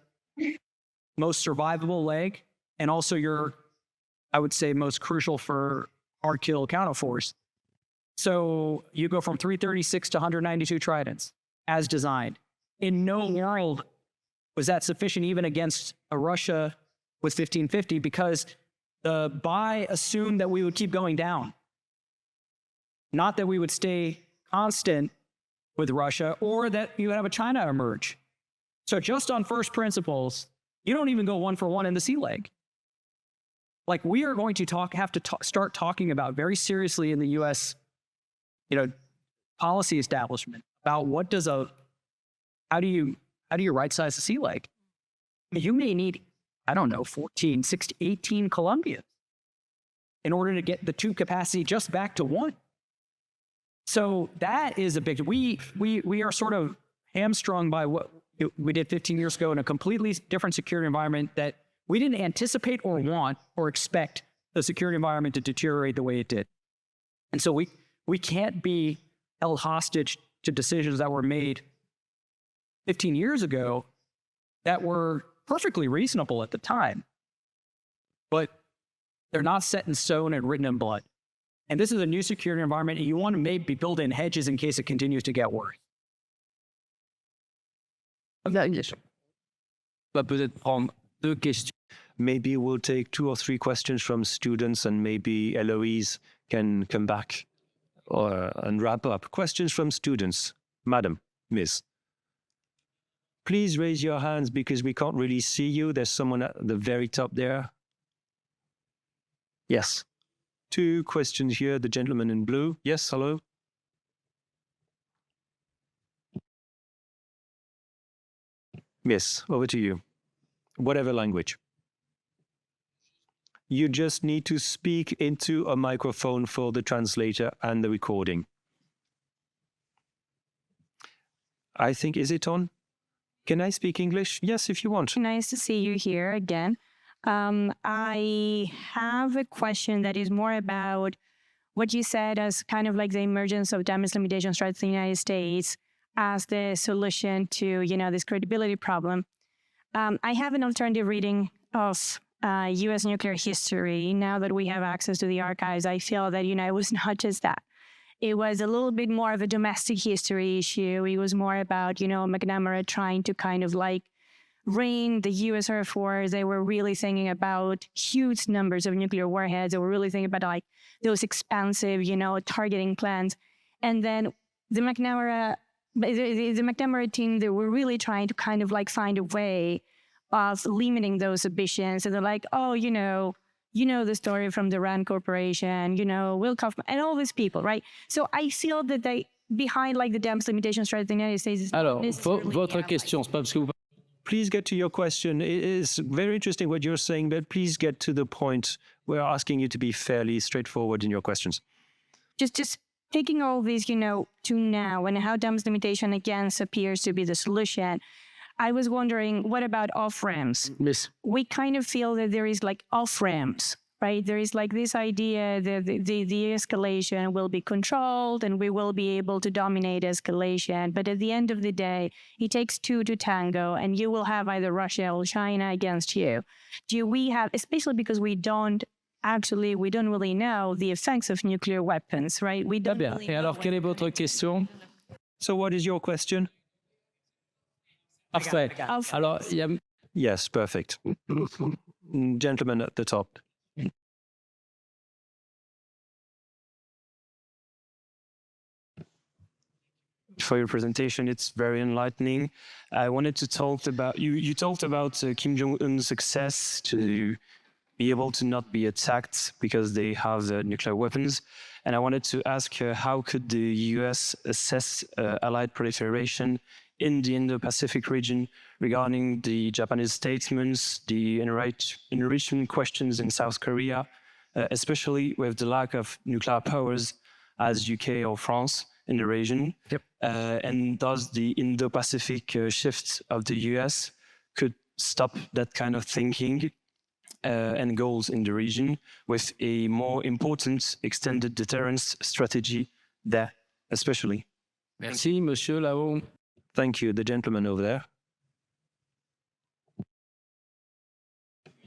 most survivable leg, and also your, I would say, most crucial for hard kill counterforce. So you go from 336 to 192 tridents as designed. In no world was that sufficient even against a Russia with 1550, because the buy assumed that we would keep going down. Not that we would stay constant with Russia, or that you would have a China emerge. So just on first principles, you don't even go 1 for 1 in the sea leg. Like, we are going to start talking about very seriously in the U.S., policy establishment about how do you right size the sea leg? You may need, I don't know, 14, 16, 18 Columbias in order to get the tube capacity just back to 1. So that is a big, we are sort of hamstrung by what we did 15 years ago in a completely different security environment that we didn't anticipate or want or expect the security environment to deteriorate the way it did. And so we can't be held hostage to decisions that were made 15 years ago that were perfectly reasonable at the time, but they're not set in stone and written in blood. And this is a new security environment, and you want to maybe build in hedges in case it continues to get worse. Maybe we'll take 2 or 3 questions from students, and maybe Eloise can come back and wrap up. Questions from students. Madam, Miss. Please raise your hands because we can't really see you. There's someone at the very top there. Yes. 2 questions here. The gentleman in blue. Yes, hello. Yes, over to you. Whatever language. You just need to speak into a microphone for the translator and the recording. I think, is it on? Can I speak English? Yes, if you want. Nice to see you here again. I have a question that is more about what you said as kind of like the emergence of damage limitation strategy in the United States as the solution to, this credibility problem. I have an alternative reading of U.S. nuclear history. Now that we have access to the archives, I feel that, it was not just that. It was a little bit more of a domestic history issue. It was more about, McNamara trying to kind of like rein the U.S. Air Force. They were really thinking about huge numbers of nuclear warheads. They were really thinking about like those expansive, targeting plans. And then the McNamara team, they were really trying to kind of like find a way of limiting those ambitions. And they're like, oh, you know the story from the Rand Corporation, Will Kaufman, and all these people, right? So I feel that behind like the damage limitation strategy in the United States is Alors, votre question, c'est pas parce que vous... Please get to your question. It is very interesting what you're saying, but please get to the point. We're asking you to be fairly straightforward in your questions. Just taking all these, to now and how damage limitation again appears to be the solution. I was wondering, what about off-ramps? Miss. We kind of feel that there is like off-ramps, right? There is like this idea that the escalation will be controlled and we will be able to dominate escalation. But at the end of the day, it takes 2 to tango, and you will have either Russia or China against you. Do we have, especially because we don't really know the effects of nuclear weapons, right? We don't Bien. really Et alors, quelle est votre question? So what is your question? Parfait. Alors, il y a... Yes, perfect. Gentleman at the top. For your presentation, it's very enlightening. I wanted to talk about, you talked about Kim Jong-un's success to be able to not be attacked because they have the nuclear weapons. And I wanted to ask how could the US assess Allied proliferation in the Indo-Pacific region regarding the Japanese statements, the enrichment questions in South Korea, especially with the lack of nuclear powers as UK or France in the region. Yep. And does the Indo-Pacific shift of the US could stop that kind of thinking? and goals in the region, with a more important extended deterrence strategy there, especially. Merci, Monsieur là-haut. Thank you, the gentleman over there.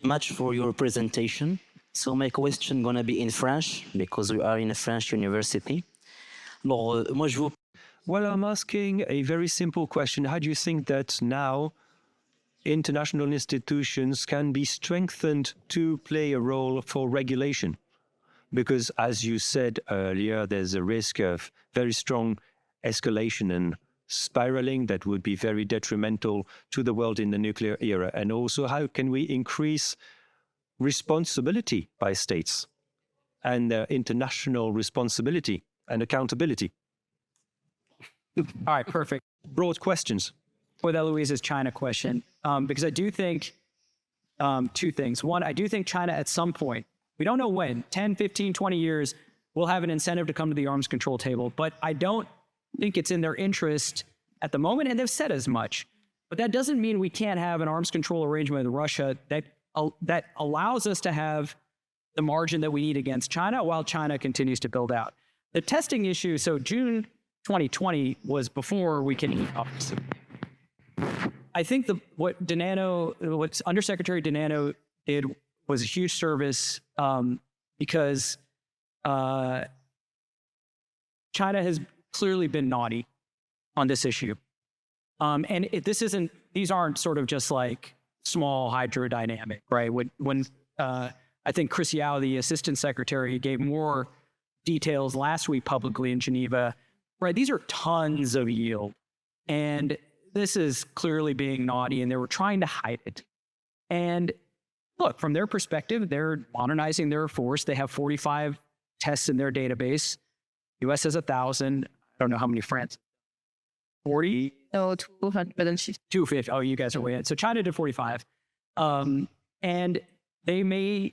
Much for your presentation. So my question gonna be in French because we are in a French university. Alors, moi je vous Well, I'm asking a very simple question. How do you think that now international institutions can be strengthened to play a role for regulation? Because, as you said earlier, there's a risk of very strong escalation and spiraling that would be very detrimental to the world in the nuclear era. And also, how can we increase responsibility by states and international responsibility and accountability? All right, perfect. Broad questions. For that Louise's China question, because I do think two things. One, I do think China at some point, we don't know when, 10, 15, 20 years, will have an incentive to come to the arms control table. But I don't think it's in their interest at the moment, and they've said as much. But that doesn't mean we can't have an arms control arrangement with Russia that allows us to have the margin that we need against China while China continues to build out. The testing issue, so June 2020 was before we can obviously. I think what Undersecretary Denano did was a huge service because China has clearly been naughty on this issue. And these aren't sort of just like small hydrodynamic, right? When I think Chris Yao, the Assistant Secretary, gave more details last week publicly in Geneva, right? These are tons of yield. And this is clearly being naughty, and they were trying to hide it. And look, from their perspective, they're modernizing their force. They have 45 tests in their database. US has 1,000. I don't know how many France. 40? No, 250. 250. Oh, you guys are way ahead. So China did 45. And they may,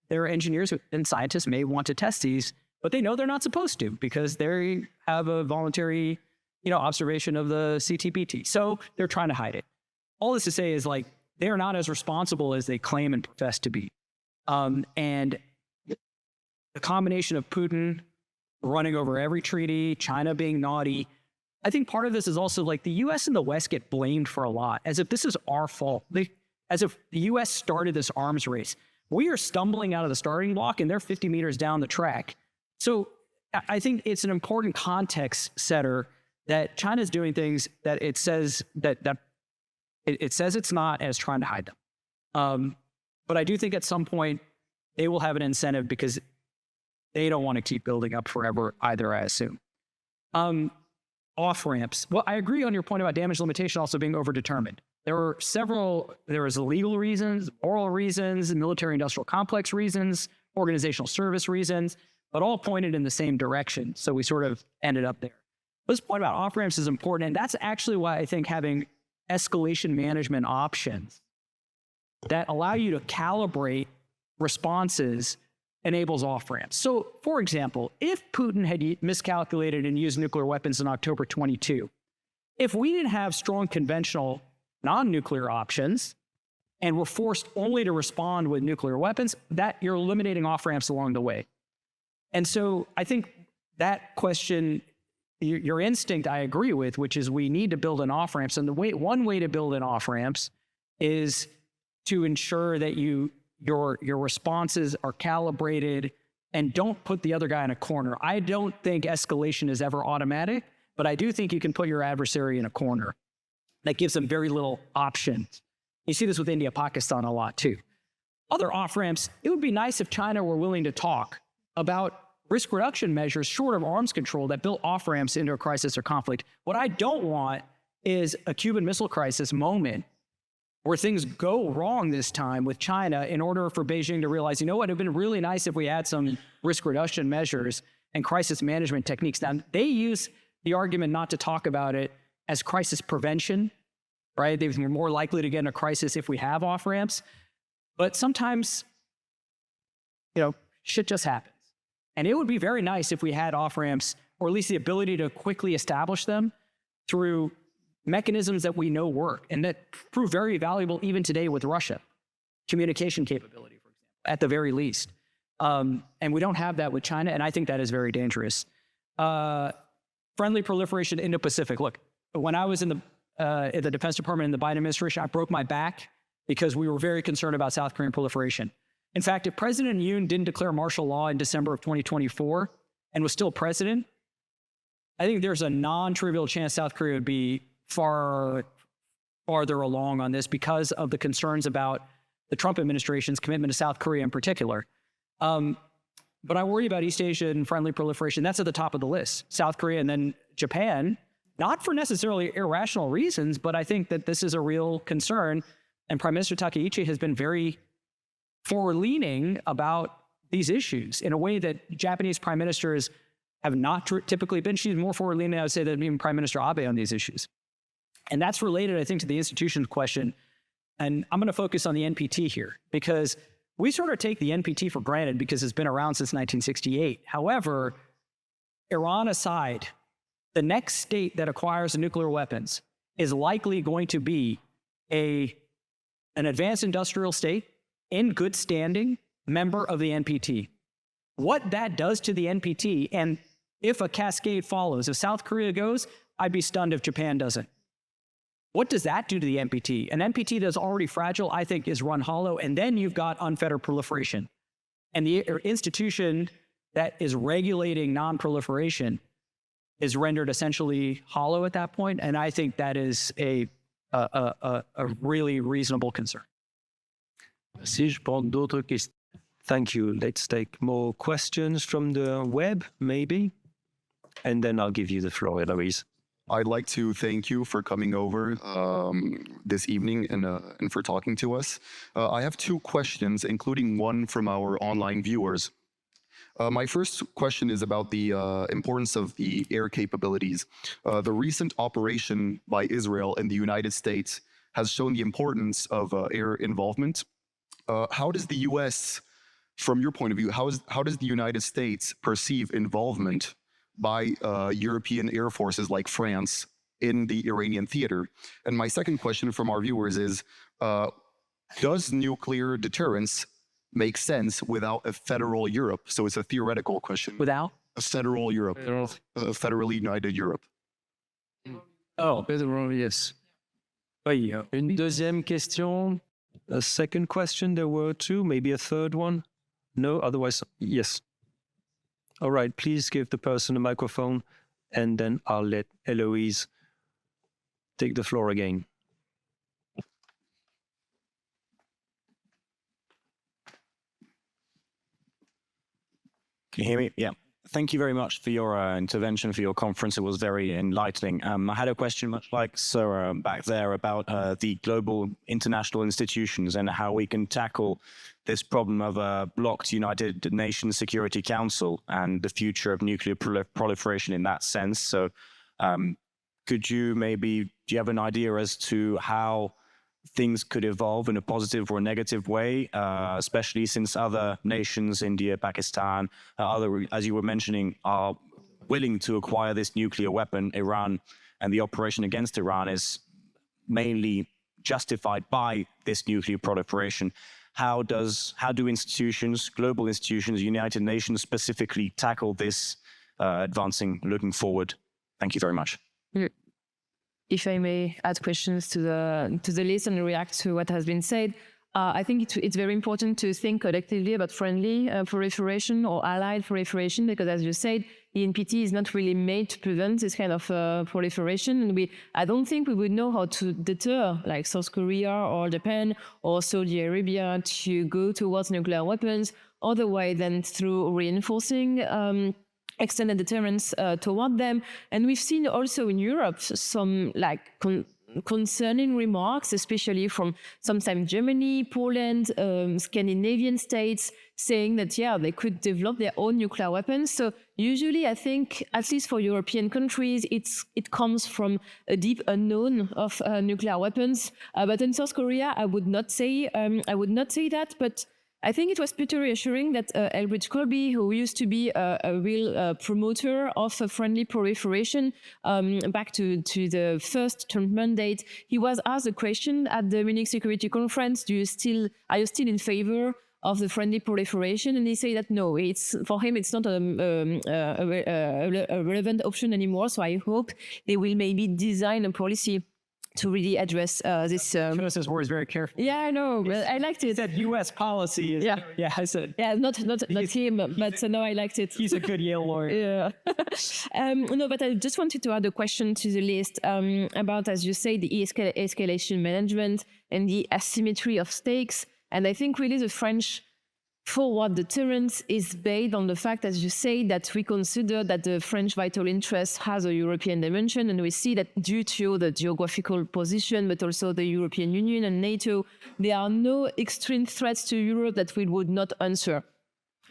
their engineers and scientists may want to test these, but they know they're not supposed to because they have a voluntary, observation of the CTBT. So they're trying to hide it. All this to say is they're not as responsible as they claim and profess to be. And the combination of Putin running over every treaty, China being naughty, I think part of this is also the US and the West get blamed for a lot, as if this is our fault. As if the US started this arms race. We are stumbling out of the starting block and they're 50 meters down the track. So I think it's an important context setter that China's doing things that it says it says it's not, and it's trying to hide them. But I do think at some point they will have an incentive because they don't want to keep building up forever either, I assume. Off-ramps. Well, I agree on your point about damage limitation also being overdetermined. There was legal reasons, moral reasons, military-industrial complex reasons, organizational service reasons, but all pointed in the same direction. So we sort of ended up there. This point about off-ramps is important, and that's actually why I think having escalation management options that allow you to calibrate responses enables off-ramps. So, for example, if Putin had miscalculated and used nuclear weapons in October 22, if we didn't have strong conventional non-nuclear options and were forced only to respond with nuclear weapons, that you're eliminating off-ramps along the way. And so I think that question, your instinct, I agree with, which is we need to build in off-ramps. And one way to build in off-ramps is to ensure that your responses are calibrated and don't put the other guy in a corner. I don't think escalation is ever automatic, but I do think you can put your adversary in a corner. That gives them very little options. You see this with India, Pakistan a lot too. Other off-ramps, it would be nice if China were willing to talk about risk reduction measures short of arms control that built off-ramps into a crisis or conflict. What I don't want is a Cuban Missile Crisis moment where things go wrong this time with China in order for Beijing to realize, it would have been really nice if we had some risk reduction measures and crisis management techniques. Now, they use the argument not to talk about it as crisis prevention, right? They're more likely to get in a crisis if we have off-ramps. But sometimes, shit just happens. And it would be very nice if we had off-ramps, or at least the ability to quickly establish them through mechanisms that we know work and that prove very valuable even today with Russia. communication capability, for example, at the very least. And we don't have that with China, and I think that is very dangerous. Friendly proliferation Indo-Pacific. Look, when I was in the Defense Department in the Biden administration, I broke my back because we were very concerned about South Korean proliferation. In fact, if President Yoon didn't declare martial law in December of 2024 and was still president, I think there's a non-trivial chance South Korea would be farther along on this because of the concerns about the Trump administration's commitment to South Korea in particular. But I worry about East Asian friendly proliferation. That's at the top of the list. South Korea and then Japan, not for necessarily irrational reasons, but I think that this is a real concern. And Prime Minister Takaichi has been very forward-leaning about these issues in a way that Japanese prime ministers have not typically been. She's more forward-leaning, I would say, than even Prime Minister Abe on these issues. And that's related, I think, to the institutions question. And I'm going to focus on the NPT here, because we sort of take the NPT for granted because it's been around since 1968. However, Iran aside, the next state that acquires nuclear weapons is likely going to be an advanced industrial state in good standing member of the NPT. What that does to the NPT, and if a cascade follows, if South Korea goes, I'd be stunned if Japan doesn't. What does that do to the NPT? An NPT that's already fragile, I think, is run hollow, and then you've got unfettered proliferation. And the institution that is regulating non-proliferation is rendered essentially hollow at that point, and I think that is a really reasonable concern. Si je prends d'autres questions. Thank you. Let's take more questions from the web, maybe. And then I'll give you the floor, Louise. I'd like to thank you for coming over this evening and for talking to us. I have two questions, including one from our online viewers. My first question is about the importance of the air capabilities. The recent operation by Israel in the United States has shown the importance of air involvement. How does the U.S., from your point of view, how does the United States perceive involvement by European air forces like France in the Iranian theater? And my second question from our viewers is, does nuclear deterrence make sense without a federal Europe? So it's a theoretical question. Without? A federal Europe, a federally united Europe. Oh, yes. Une deuxième question. A second question, there were two, maybe a third one? No, otherwise, yes. All right, please give the person a microphone, and then I'll let Eloise take the floor again. Can you hear me? Yeah. Thank you very much for your intervention, for your conference. It was very enlightening. I had a question, much like Sarah back there, about the global international institutions and how we can tackle this problem of a blocked United Nations Security Council and the future of nuclear proliferation in that sense. So could you maybe, do you have an idea as to how things could evolve in a positive or a negative way, especially since other nations, India, Pakistan, other, as you were mentioning, are willing to acquire this nuclear weapon, Iran, and the operation against Iran is mainly justified by this nuclear proliferation. How do institutions, global institutions, United Nations specifically tackle this advancing, looking forward? Thank you very much. If I may add questions to the list and react to what has been said, I think it's very important to think collectively about friendly proliferation or allied proliferation, because as you said, the NPT is not really made to prevent this kind of proliferation. And I don't think we would know how to deter like South Korea or Japan or Saudi Arabia to go towards nuclear weapons otherwise than through reinforcing extended deterrence toward them. And we've seen also in Europe some like concerning remarks, especially from sometimes Germany, Poland, Scandinavian states, saying that, yeah, they could develop their own nuclear weapons. So usually I think, at least for European countries, it comes from a deep unknown of nuclear weapons. But in South Korea, I would not say that, but I think it was pretty reassuring that Elbridge Colby, who used to be a real promoter of a friendly proliferation, back to the first Trump mandate, he was asked a question at the Munich Security Conference: are you still in favor of the friendly proliferation? And he said that no, for him it's not a relevant option anymore. So I hope they will maybe design a policy to really address this. Chose his words very carefully. Yeah, I know. But I liked it. He said U.S. policy. Yeah. I said. Yeah, not him, but no, I liked it. He's a good Yale lawyer. Yeah. No, but I just wanted to add a question to the list about, as you say, the escalation management and the asymmetry of stakes. And I think really the French forward deterrence is based on the fact, as you say, that we consider that the French vital interest has a European dimension. And we see that due to the geographical position, but also the European Union and NATO, there are no extreme threats to Europe that we would not answer.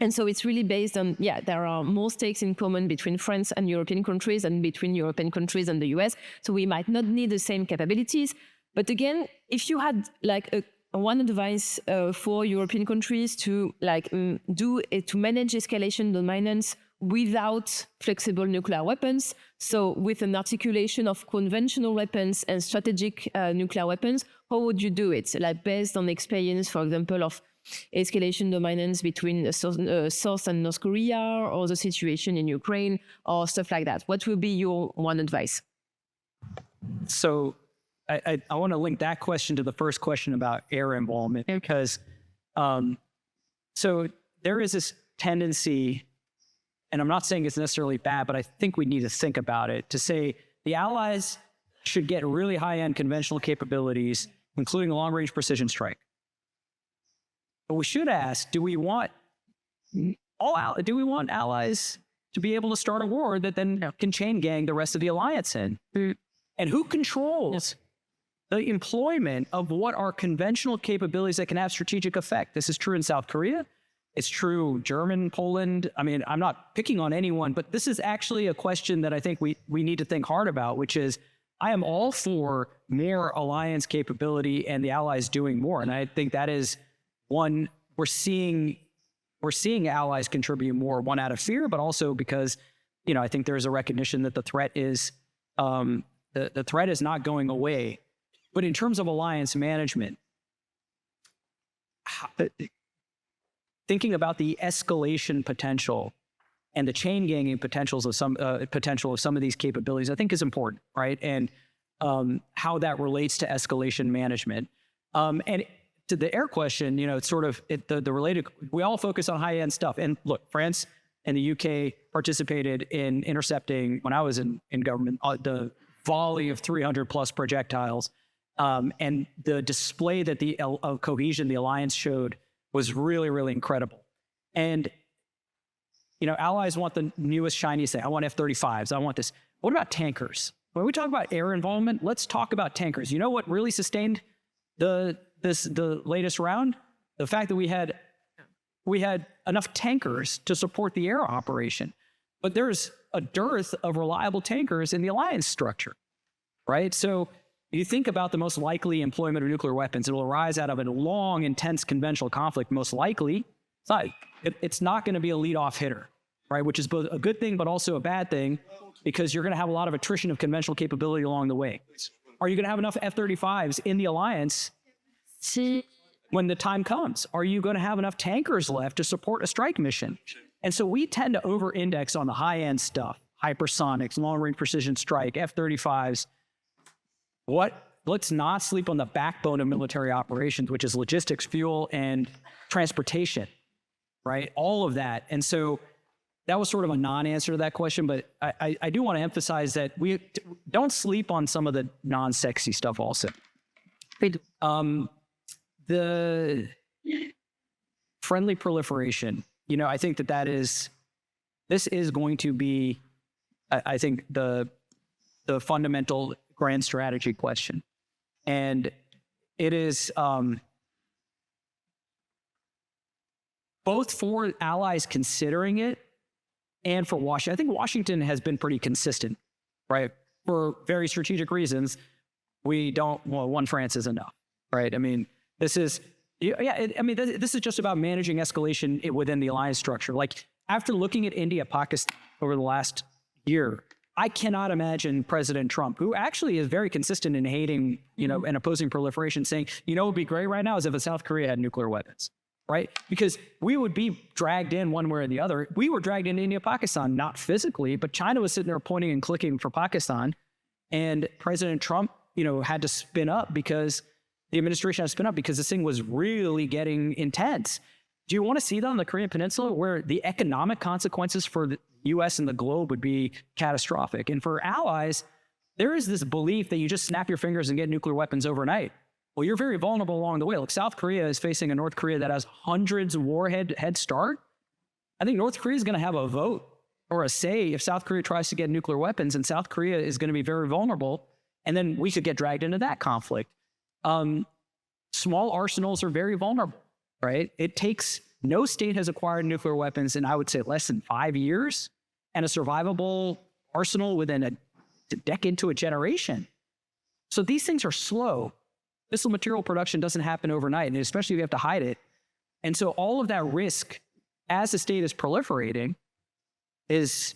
And so it's really based on, there are more stakes in common between France and European countries and between European countries and the US. So we might not need the same capabilities. But again, if you had like one advice for European countries to to manage escalation dominance without flexible nuclear weapons, so with an articulation of conventional weapons and strategic nuclear weapons, how would you do it? Like based on experience, for example, of escalation dominance between South and North Korea, or the situation in Ukraine, or stuff like that. What would be your one advice? So I want to link that question to the first question about air involvement, because so there is this tendency, and I'm not saying it's necessarily bad, but I think we need to think about it, to say the Allies should get really high-end conventional capabilities, including long-range precision strike. But we should ask, do we want allies to be able to start a war that then can chain gang the rest of the alliance in? And who controls the employment of what are conventional capabilities that can have strategic effect? This is true in South Korea. It's true German, Poland. I mean, I'm not picking on anyone, but this is actually a question that I think we need to think hard about, which is, I am all for more alliance capability and the allies doing more. And I think that is one, we're seeing allies contribute more, one out of fear, but also because, I think there's a recognition that the threat is the threat is not going away. But in terms of alliance management, thinking about the escalation potential and the chain ganging potential of some of these capabilities, I think is important, right? And how that relates to escalation management. And to the air question, it's sort of the related. We all focus on high-end stuff. And look, France and the UK participated in intercepting, when I was in government, the volley of 300 plus projectiles. And the display that of cohesion the alliance showed was really, really incredible. And, allies want the newest, shiniest thing. I want F-35s. I want this. What about tankers? When we talk about air involvement, let's talk about tankers. You know what really sustained the latest round? The fact that we had enough tankers to support the air operation. But there's a dearth of reliable tankers in the alliance structure, right? So you think about the most likely employment of nuclear weapons, it'll arise out of a long, intense conventional conflict, most likely. It's not going to be a lead-off hitter, right? Which is both a good thing, but also a bad thing, because you're going to have a lot of attrition of conventional capability along the way. Are you going to have enough F-35s in the alliance when the time comes? Are you going to have enough tankers left to support a strike mission? And so we tend to over-index on the high-end stuff, hypersonics, long-range precision strike, F-35s. Let's not sleep on the backbone of military operations, which is logistics, fuel, and transportation, right? All of that. And so that was sort of a non-answer to that question, but I do want to emphasize that we don't sleep on some of the non-sexy stuff also. The friendly proliferation, I think this is going to be, I think, the fundamental grand strategy question. And it is both for allies considering it and for Washington. I think Washington has been pretty consistent, right? For very strategic reasons. One France is enough, right? I mean, I mean, this is just about managing escalation within the alliance structure. Like, after looking at India, Pakistan over the last year, I cannot imagine President Trump, who actually is very consistent in hating, and opposing proliferation, saying, what would be great right now is if South Korea had nuclear weapons, right? Because we would be dragged in one way or the other. We were dragged into India, Pakistan, not physically, but China was sitting there pointing and clicking for Pakistan. And President Trump, had to spin up because the administration had to spin up because this thing was really getting intense. Do you want to see that on the Korean Peninsula, where the economic consequences for the U.S. and the globe would be catastrophic? And for allies, there is this belief that you just snap your fingers and get nuclear weapons overnight. Well, you're very vulnerable along the way. Like, South Korea is facing a North Korea that has hundreds of warhead head start. I think North Korea is going to have a vote or a say if South Korea tries to get nuclear weapons, and South Korea is going to be very vulnerable. And then we could get dragged into that conflict. Small arsenals are very vulnerable. Right? No state has acquired nuclear weapons in, I would say, less than 5 years, and a survivable arsenal within a decade to a generation. So these things are slow. Missile material production doesn't happen overnight, and especially if you have to hide it. And so all of that risk, as the state is proliferating, is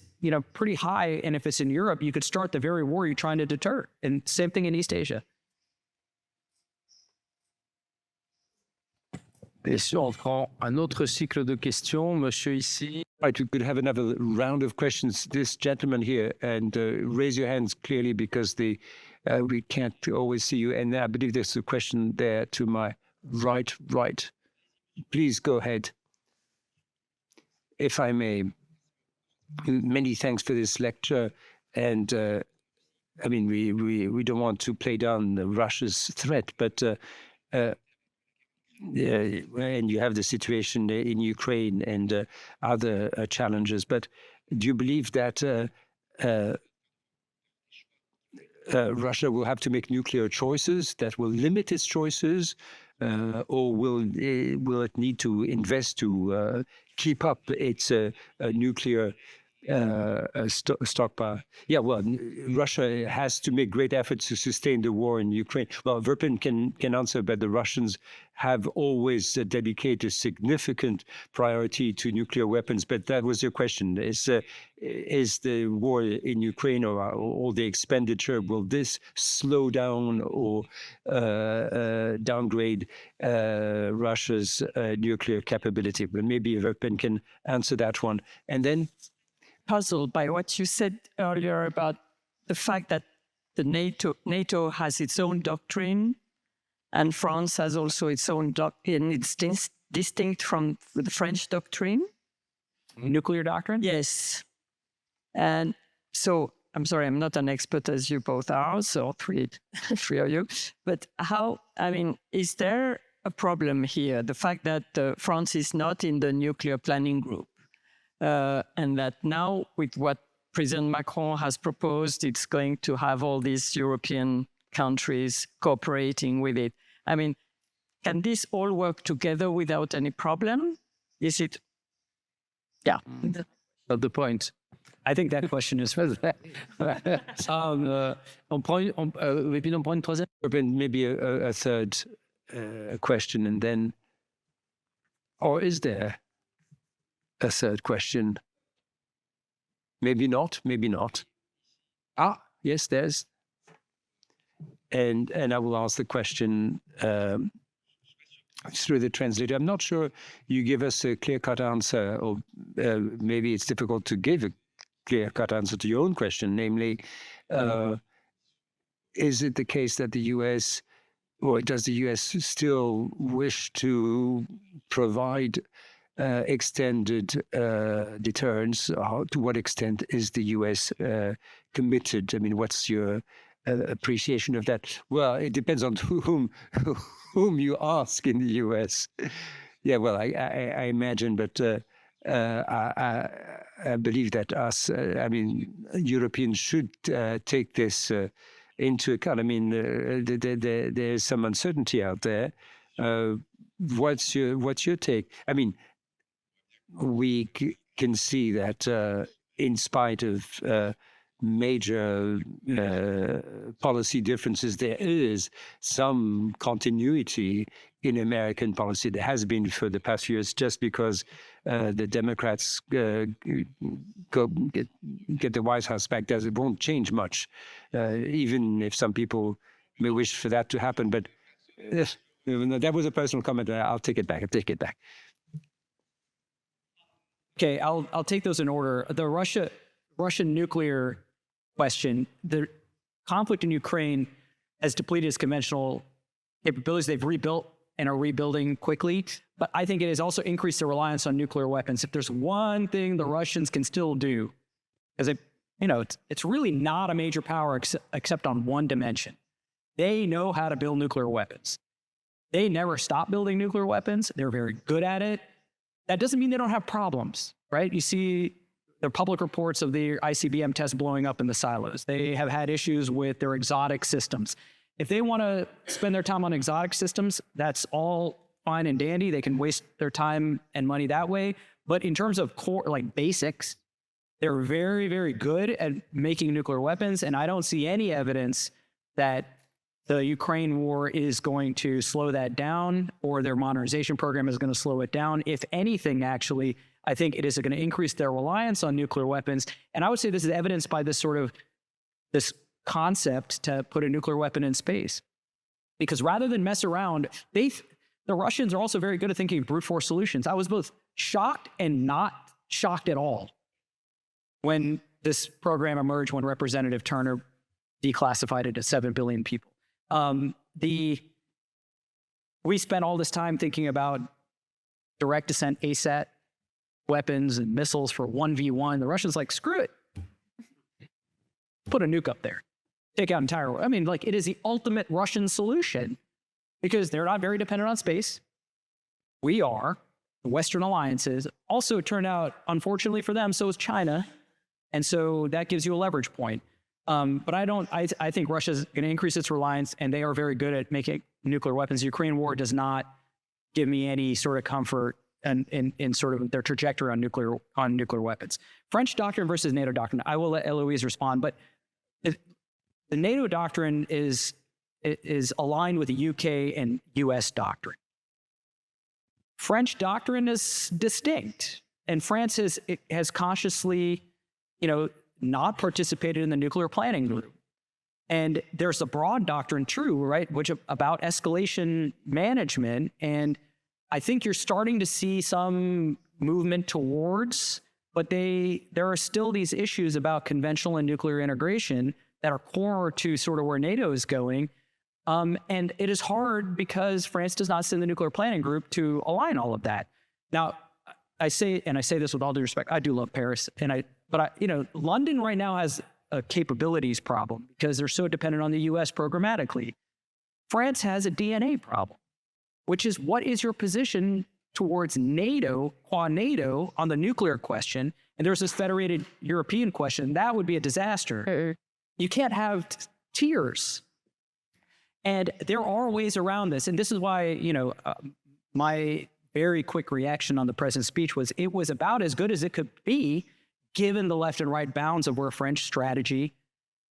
pretty high. And if it's in Europe, you could start the very war you're trying to deter. And same thing in East Asia. Et si on prend un autre cycle de questions, monsieur ici. Right, we could have another round of questions. This gentleman here, and raise your hands clearly because we can't always see you. And I believe there's a question there to my right. Please go ahead. If I may, many thanks for this lecture. And I mean, we don't want to play down Russia's threat, but and you have the situation in Ukraine and other challenges. But do you believe that Russia will have to make nuclear choices that will limit its choices, or will it need to invest to keep up its nuclear stockpile? Yeah, well, Russia has to make great efforts to sustain the war in Ukraine. Well, Vipin can answer, but the Russians have always dedicated significant priority to nuclear weapons. But that was your question. Is the war in Ukraine or all the expenditure, will this slow down or downgrade Russia's nuclear capability? But maybe Vipin can answer that one. And then puzzled by what you said earlier about the fact that the NATO has its own doctrine, and France has also its own doctrine. It's distinct from the French doctrine. Nuclear doctrine? Yes. And so, I'm sorry, I'm not an expert as you both are, so three of you. But is there a problem here? The fact that France is not in the nuclear planning group, and that now with what President Macron has proposed, it's going to have all these European countries cooperating with it. I mean, can this all work together without any problem? Is it? Yeah. Not the point. I think that question is on prend une troisième? Maybe a third question, and then, or is there a third question? Maybe not. Ah, yes, there's. And I will ask the question through the translator. I'm not sure you give us a clear-cut answer, or maybe it's difficult to give a clear-cut answer to your own question, namely, is it the case that the U.S., or does the U.S. still wish to provide extended deterrence? To what extent is the U.S. committed? I mean, what's your appreciation of that? Well, it depends on whom you ask in the U.S. Yeah, well, I imagine, but I believe that Europeans should take this into account. I mean, there's some uncertainty out there. What's your take? I mean, we can see that in spite of major policy differences, there is some continuity in American policy. There has been for the past few years, just because the Democrats get the White House back. It won't change much, even if some people may wish for that to happen. But that was a personal comment. I'll take it back. I'll take it back. Okay, I'll take those in order. The Russian nuclear question, the conflict in Ukraine has depleted its conventional capabilities. They've rebuilt and are rebuilding quickly, but I think it has also increased their reliance on nuclear weapons. If there's one thing the Russians can still do, because it's really not a major power except on one dimension. They know how to build nuclear weapons. They never stop building nuclear weapons. They're very good at it. That doesn't mean they don't have problems, right? You see the public reports of the ICBM test blowing up in the silos. They have had issues with their exotic systems. If they want to spend their time on exotic systems, that's all fine and dandy. They can waste their time and money that way. But in terms of core, like basics, they're very, very good at making nuclear weapons. And I don't see any evidence that the Ukraine war is going to slow that down, or their modernization program is going to slow it down. If anything, actually, I think it is going to increase their reliance on nuclear weapons. And I would say this is evidenced by this concept to put a nuclear weapon in space. Because rather than mess around, the Russians are also very good at thinking of brute force solutions. I was both shocked and not shocked at all when this program emerged, when Representative Turner declassified it to 7 billion people. We spent all this time thinking about direct descent ASAT weapons and missiles for 1v1. The Russians like, screw it. Put a nuke up there. Take out entire, it is the ultimate Russian solution, because they're not very dependent on space. We are. The Western alliances. Also, it turned out, unfortunately for them, so is China. And so that gives you a leverage point. But I think Russia's going to increase its reliance, and they are very good at making nuclear weapons. The Ukraine war does not give me any sort of comfort in sort of their trajectory on nuclear weapons. French doctrine versus NATO doctrine. I will let Eloise respond, but the NATO doctrine is aligned with the UK and US doctrine. French doctrine is distinct, and France has cautiously, not participated in the nuclear planning group. And there's a broad doctrine, true, right, which about escalation management. And I think you're starting to see some movement towards, but there are still these issues about conventional and nuclear integration that are core to sort of where NATO is going. And it is hard because France does not sit in the nuclear planning group to align all of that. Now, I say this with all due respect, I do love Paris, but London right now has a capabilities problem because they're so dependent on the US programmatically. France has a DNA problem, which is, what is your position towards NATO, qua NATO, on the nuclear question? And there's this federated European question. That would be a disaster. You can't have tiers. And there are ways around this. And this is why, my very quick reaction on the president's speech was, it was about as good as it could be, given the left and right bounds of where French strategy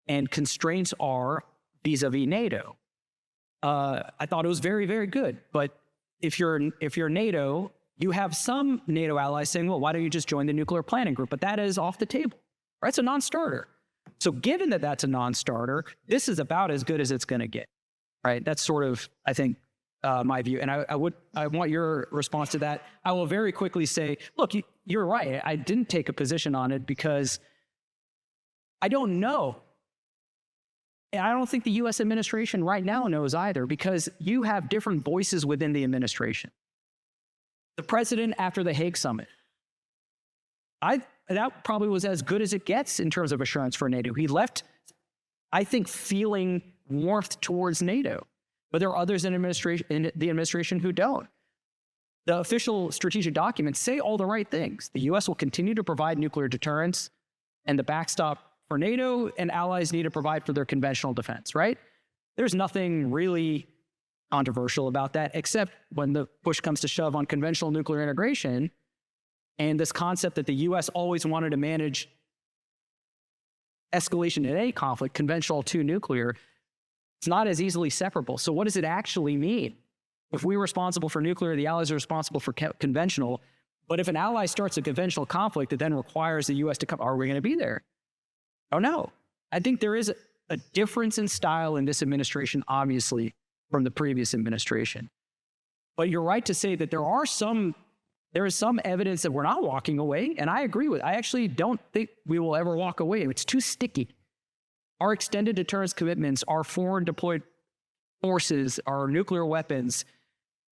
and constraints are vis-a-vis NATO. I thought it was very, very good. But if you're NATO, you have some NATO allies saying, well, why don't you just join the nuclear planning group? But that is off the table, right? It's a non-starter. So given that that's a non-starter, this is about as good as it's going to get, right? That's sort of, I think, my view. And I want your response to that. I will very quickly say, look, you're right. I didn't take a position on it because I don't know. And I don't think the US administration right now knows either, because you have different voices within the administration. The president, after the Hague summit, that probably was as good as it gets in terms of assurance for NATO. He left, I think, feeling warmth towards NATO. But there are others in the administration who don't. The official strategic documents say all the right things. The US will continue to provide nuclear deterrence and the backstop for NATO, and allies need to provide for their conventional defense, right? There's nothing really controversial about that, except when the push comes to shove on conventional nuclear integration and this concept that the US always wanted to manage escalation in any conflict, conventional to nuclear. It's not as easily separable. So what does it actually mean? If we're responsible for nuclear, the allies are responsible for conventional. But if an ally starts a conventional conflict that then requires the U.S. to come, are we going to be there? Oh, no. I think there is a difference in style in this administration, obviously, from the previous administration. But you're right to say that there is some evidence that we're not walking away, and I agree with it. I actually don't think we will ever walk away. It's too sticky. Our extended deterrence commitments, our foreign deployed forces, our nuclear weapons,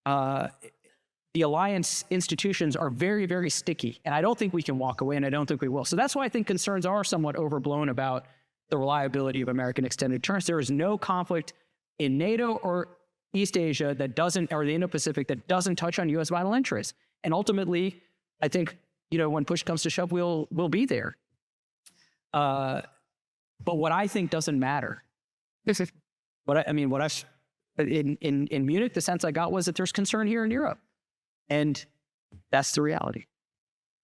the alliance institutions are very, very sticky. And I don't think we can walk away, and I don't think we will. So that's why I think concerns are somewhat overblown about the reliability of American extended deterrence. There is no conflict in NATO or East Asia that doesn't, or the Indo-Pacific, that doesn't touch on U.S. vital interests. And ultimately, I think, when push comes to shove, we'll be there. But what I think doesn't matter. In Munich, the sense I got was that there's concern here in Europe. And that's the reality.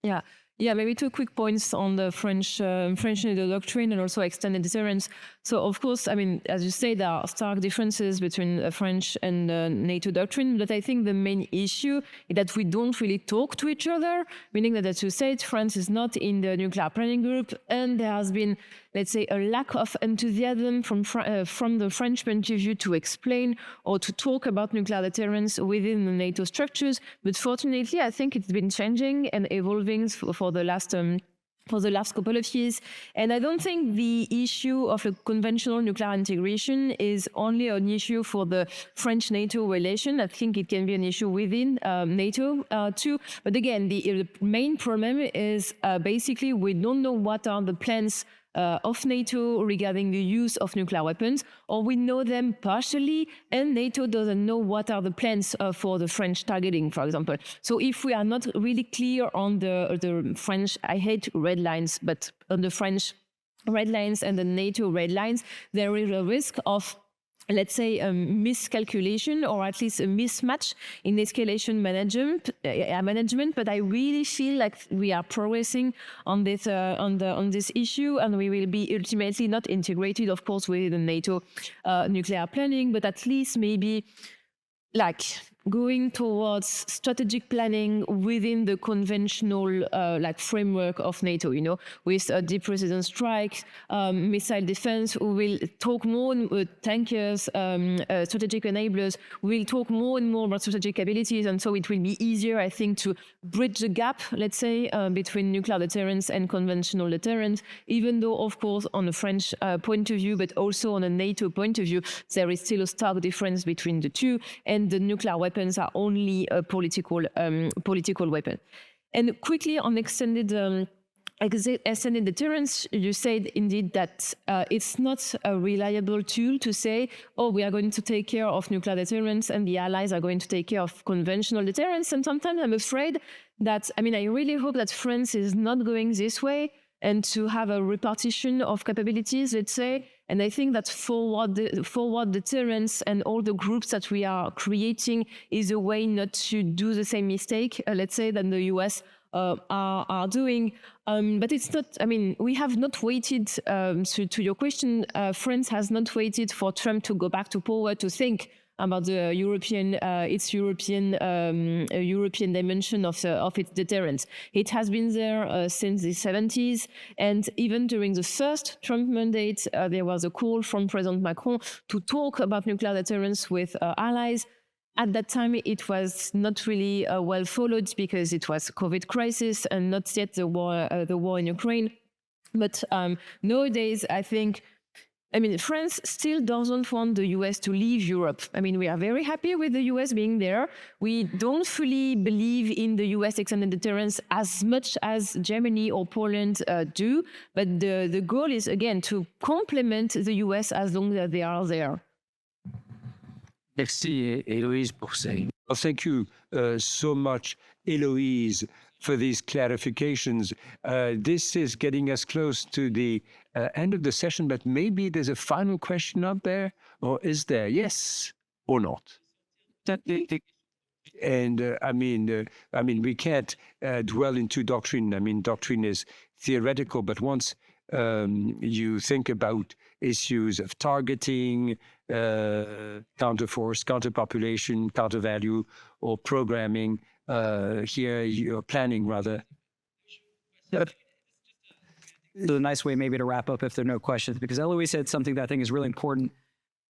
Yeah, maybe 2 quick points on the French NATO doctrine and also extended deterrence. So, of course, as you say, there are stark differences between the French and NATO doctrine, but I think the main issue is that we don't really talk to each other, meaning that, as you said, France is not in the nuclear planning group, and there has been, let's say, a lack of enthusiasm from the French point of view to explain or to talk about nuclear deterrence within the NATO structures. But fortunately, I think it's been changing and evolving for the last couple of years. And I don't think the issue of a conventional nuclear integration is only an issue for the French-NATO relation. I think it can be an issue within NATO too. But again, the main problem is basically we don't know what are the plans of NATO regarding the use of nuclear weapons, or we know them partially, and NATO doesn't know what are the plans for the French targeting, for example. So if we are not really clear on the French, I hate red lines, but on the French red lines and the NATO red lines, there is a risk of, let's say, a miscalculation or at least a mismatch in escalation management. But I really feel like we are progressing on this on this issue, and we will be ultimately not integrated, of course, with the NATO nuclear planning, but at least maybe like going towards strategic planning within the conventional framework of NATO, with deep resistance strikes, missile defense. We will talk more tankers, strategic enablers. We will talk more and more about strategic abilities, and so it will be easier, I think, to bridge the gap, let's say, between nuclear deterrence and conventional deterrence, even though, of course, on a French point of view, but also on a NATO point of view, there is still a stark difference between the two, and the nuclear weapons are only a political weapon. And quickly on extended deterrence, you said indeed that it's not a reliable tool to say, oh, we are going to take care of nuclear deterrence and the allies are going to take care of conventional deterrence. And sometimes I'm afraid that, I really hope that France is not going this way, and to have a repartition of capabilities, let's say. And I think that forward deterrence and all the groups that we are creating is a way not to do the same mistake, let's say, than the US are doing. But it's not, we have not waited, to your question, France has not waited for Trump to go back to power to think about the European dimension of its deterrence. It has been there since the 70s, and even during the first Trump mandate, there was a call from President Macron to talk about nuclear deterrence with allies. At that time, it was not really well followed because it was COVID crisis and not yet the war in Ukraine. But nowadays, I think, France still doesn't want the US to leave Europe. We are very happy with the US being there. We don't fully believe in the US extended deterrence as much as Germany or Poland do. But the goal is, again, to complement the US as long as they are there. Merci, Héloïse, pour ça. Well, thank you so much, Héloïse, for these clarifications. This is getting us close to the end of the session, but maybe there's a final question up there, or is there? Yes or not? And we can't dwell into doctrine. Doctrine is theoretical, but once you think about issues of targeting, counterforce, counterpopulation, countervalue, or programming. Here you're planning rather. A nice way maybe to wrap up if there are no questions, because Louis said something that I think is really important.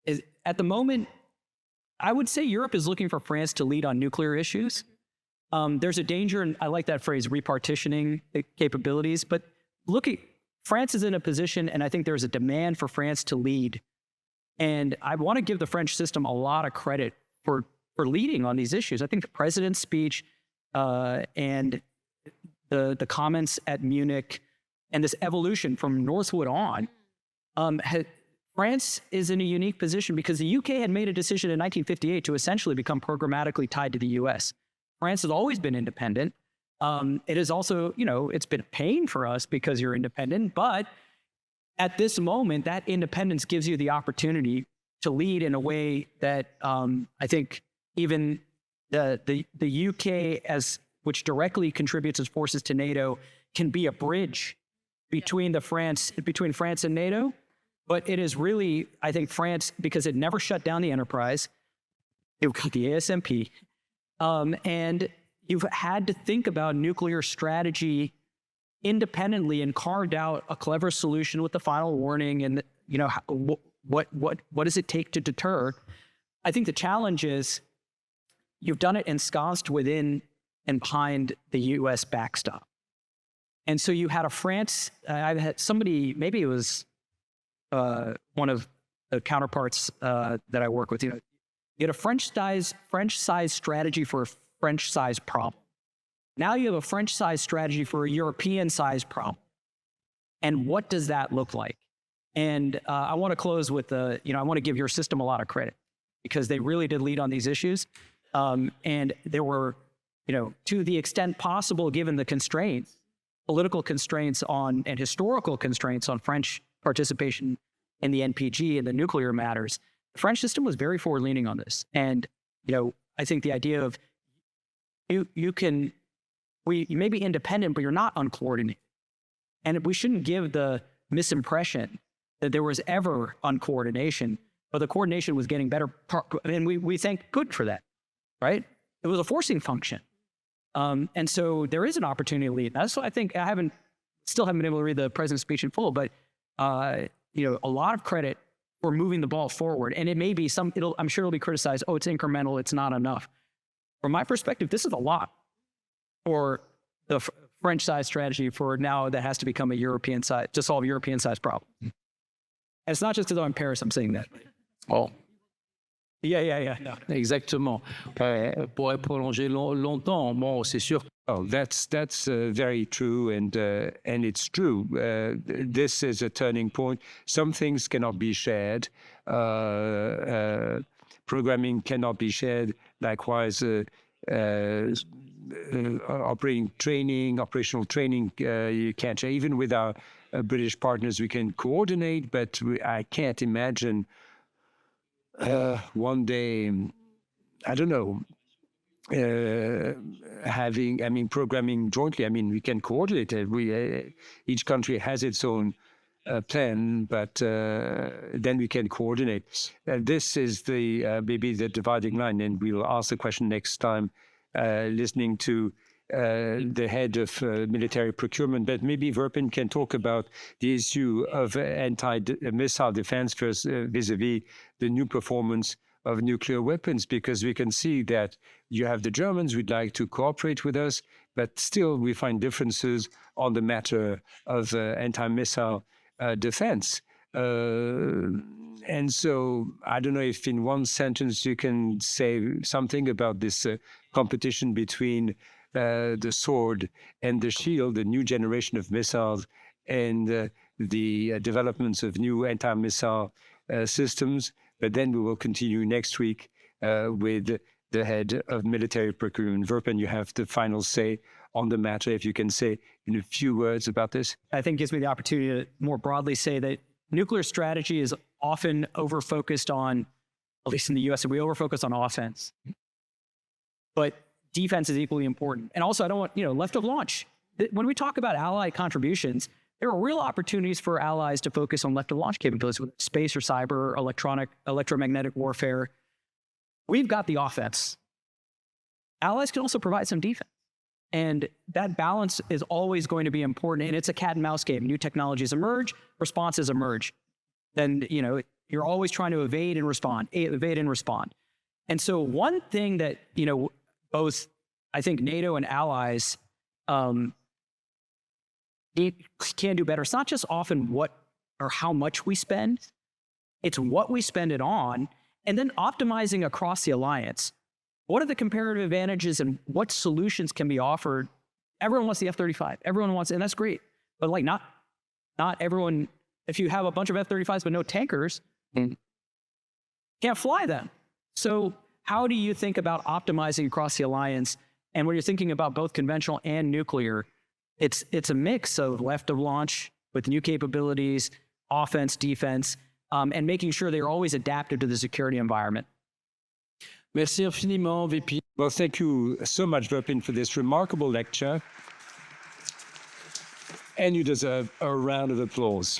Is at the moment, I would say Europe is looking for France to lead on nuclear issues. There's a danger, and I like that phrase, repartitioning the capabilities, but France is in a position, and I think there's a demand for France to lead. And I want to give the French system a lot of credit for leading on these issues. I think the president's speech and the comments at Munich and this evolution from Northwood on, France is in a unique position because the UK had made a decision in 1958 to essentially become programmatically tied to the US. France has always been independent. It is also, it's been a pain for us because you're independent, but at this moment, that independence gives you the opportunity to lead in a way that I think even the UK, which directly contributes its forces to NATO, can be a bridge between France and NATO. But it is really, I think, France, because it never shut down the enterprise. It got the ASMP. And you've had to think about nuclear strategy independently and carved out a clever solution with the final warning and, what does it take to deter? I think the challenge is you've done it ensconced within and behind the US backstop. And so you had a France, I've had somebody, maybe it was one of the counterparts that I work with, you had a French-sized strategy for a French-sized problem. Now you have a French-sized strategy for a European-sized problem. And what does that look like? And I want to close with I want to give your system a lot of credit because they really did lead on these issues. And there were, to the extent possible, given the constraints, political constraints and historical constraints on French participation in the NPG and the nuclear matters, the French system was very forward-leaning on this. And, I think the idea of you may be independent, but you're not uncoordinated. And we shouldn't give the misimpression that there was ever uncoordination, but the coordination was getting better. And we thank good for that, right? It was a forcing function. And so there is an opportunity to lead. That's why I think still haven't been able to read the president's speech in full, but a lot of credit for moving the ball forward. And it may be I'm sure it'll be criticized. Oh, it's incremental. It's not enough. From my perspective, this is a lot for the French-sized strategy for now that has to become a European-sized, to solve European-sized problem. And it's not just because I'm in Paris, I'm saying that. Oh. Yeah. No. Exactement. Pourrait prolonger longtemps. Bon, c'est sûr. Oh, that's very true, and it's true. This is a turning point. Some things cannot be shared. Programming cannot be shared. Likewise, operational training, you can't share. Even with our British partners, we can coordinate, but I can't imagine one day, I don't know, programming jointly. We can coordinate it. Each country has its own plan, but then we can coordinate. This is maybe the dividing line, and we'll ask the question next time, listening to the head of military procurement. But maybe Vipin can talk about the issue of anti-missile defense vis-a-vis the new performance of nuclear weapons, because we can see that you have the Germans who'd like to cooperate with us, but still we find differences on the matter of anti-missile defense. And so I don't know if in one sentence you can say something about this competition between the sword and the shield, the new generation of missiles, and the developments of new anti-missile systems. But then we will continue next week with the head of military procurement. Vipin, you have the final say on the matter, if you can say in a few words about this. I think it gives me the opportunity to more broadly say that nuclear strategy is often over-focused on, at least in the US, we over-focus on offense. But defense is equally important. And also, I don't want, left of launch. When we talk about allied contributions, there are real opportunities for allies to focus on left of launch capabilities with space or cyber, electromagnetic warfare. We've got the offense. Allies can also provide some defense. And that balance is always going to be important. And it's a cat and mouse game. New technologies emerge, responses emerge. Then, you're always trying to evade and respond. And so one thing that, both, I think, NATO and allies can do better. It's not just often what or how much we spend. It's what we spend it on, and then optimizing across the alliance. What are the comparative advantages and what solutions can be offered? Everyone wants the F-35. Everyone wants, and that's great. But like not everyone, if you have a bunch of F-35s but no tankers, can't fly them. So how do you think about optimizing across the alliance? And when you're thinking about both conventional and nuclear, it's a mix of left of launch with new capabilities, offense, defense, and making sure they're always adaptive to the security environment. Merci infiniment, Vipin. Well, thank you so much, Vipin, for this remarkable lecture. And you deserve a round of applause.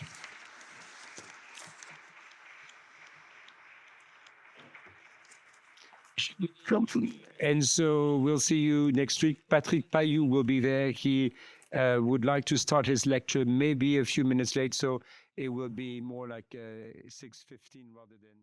And so we'll see you next week. Patrick Payou will be there. He would like to start his lecture maybe a few minutes late, so it will be more like 6:15 rather than...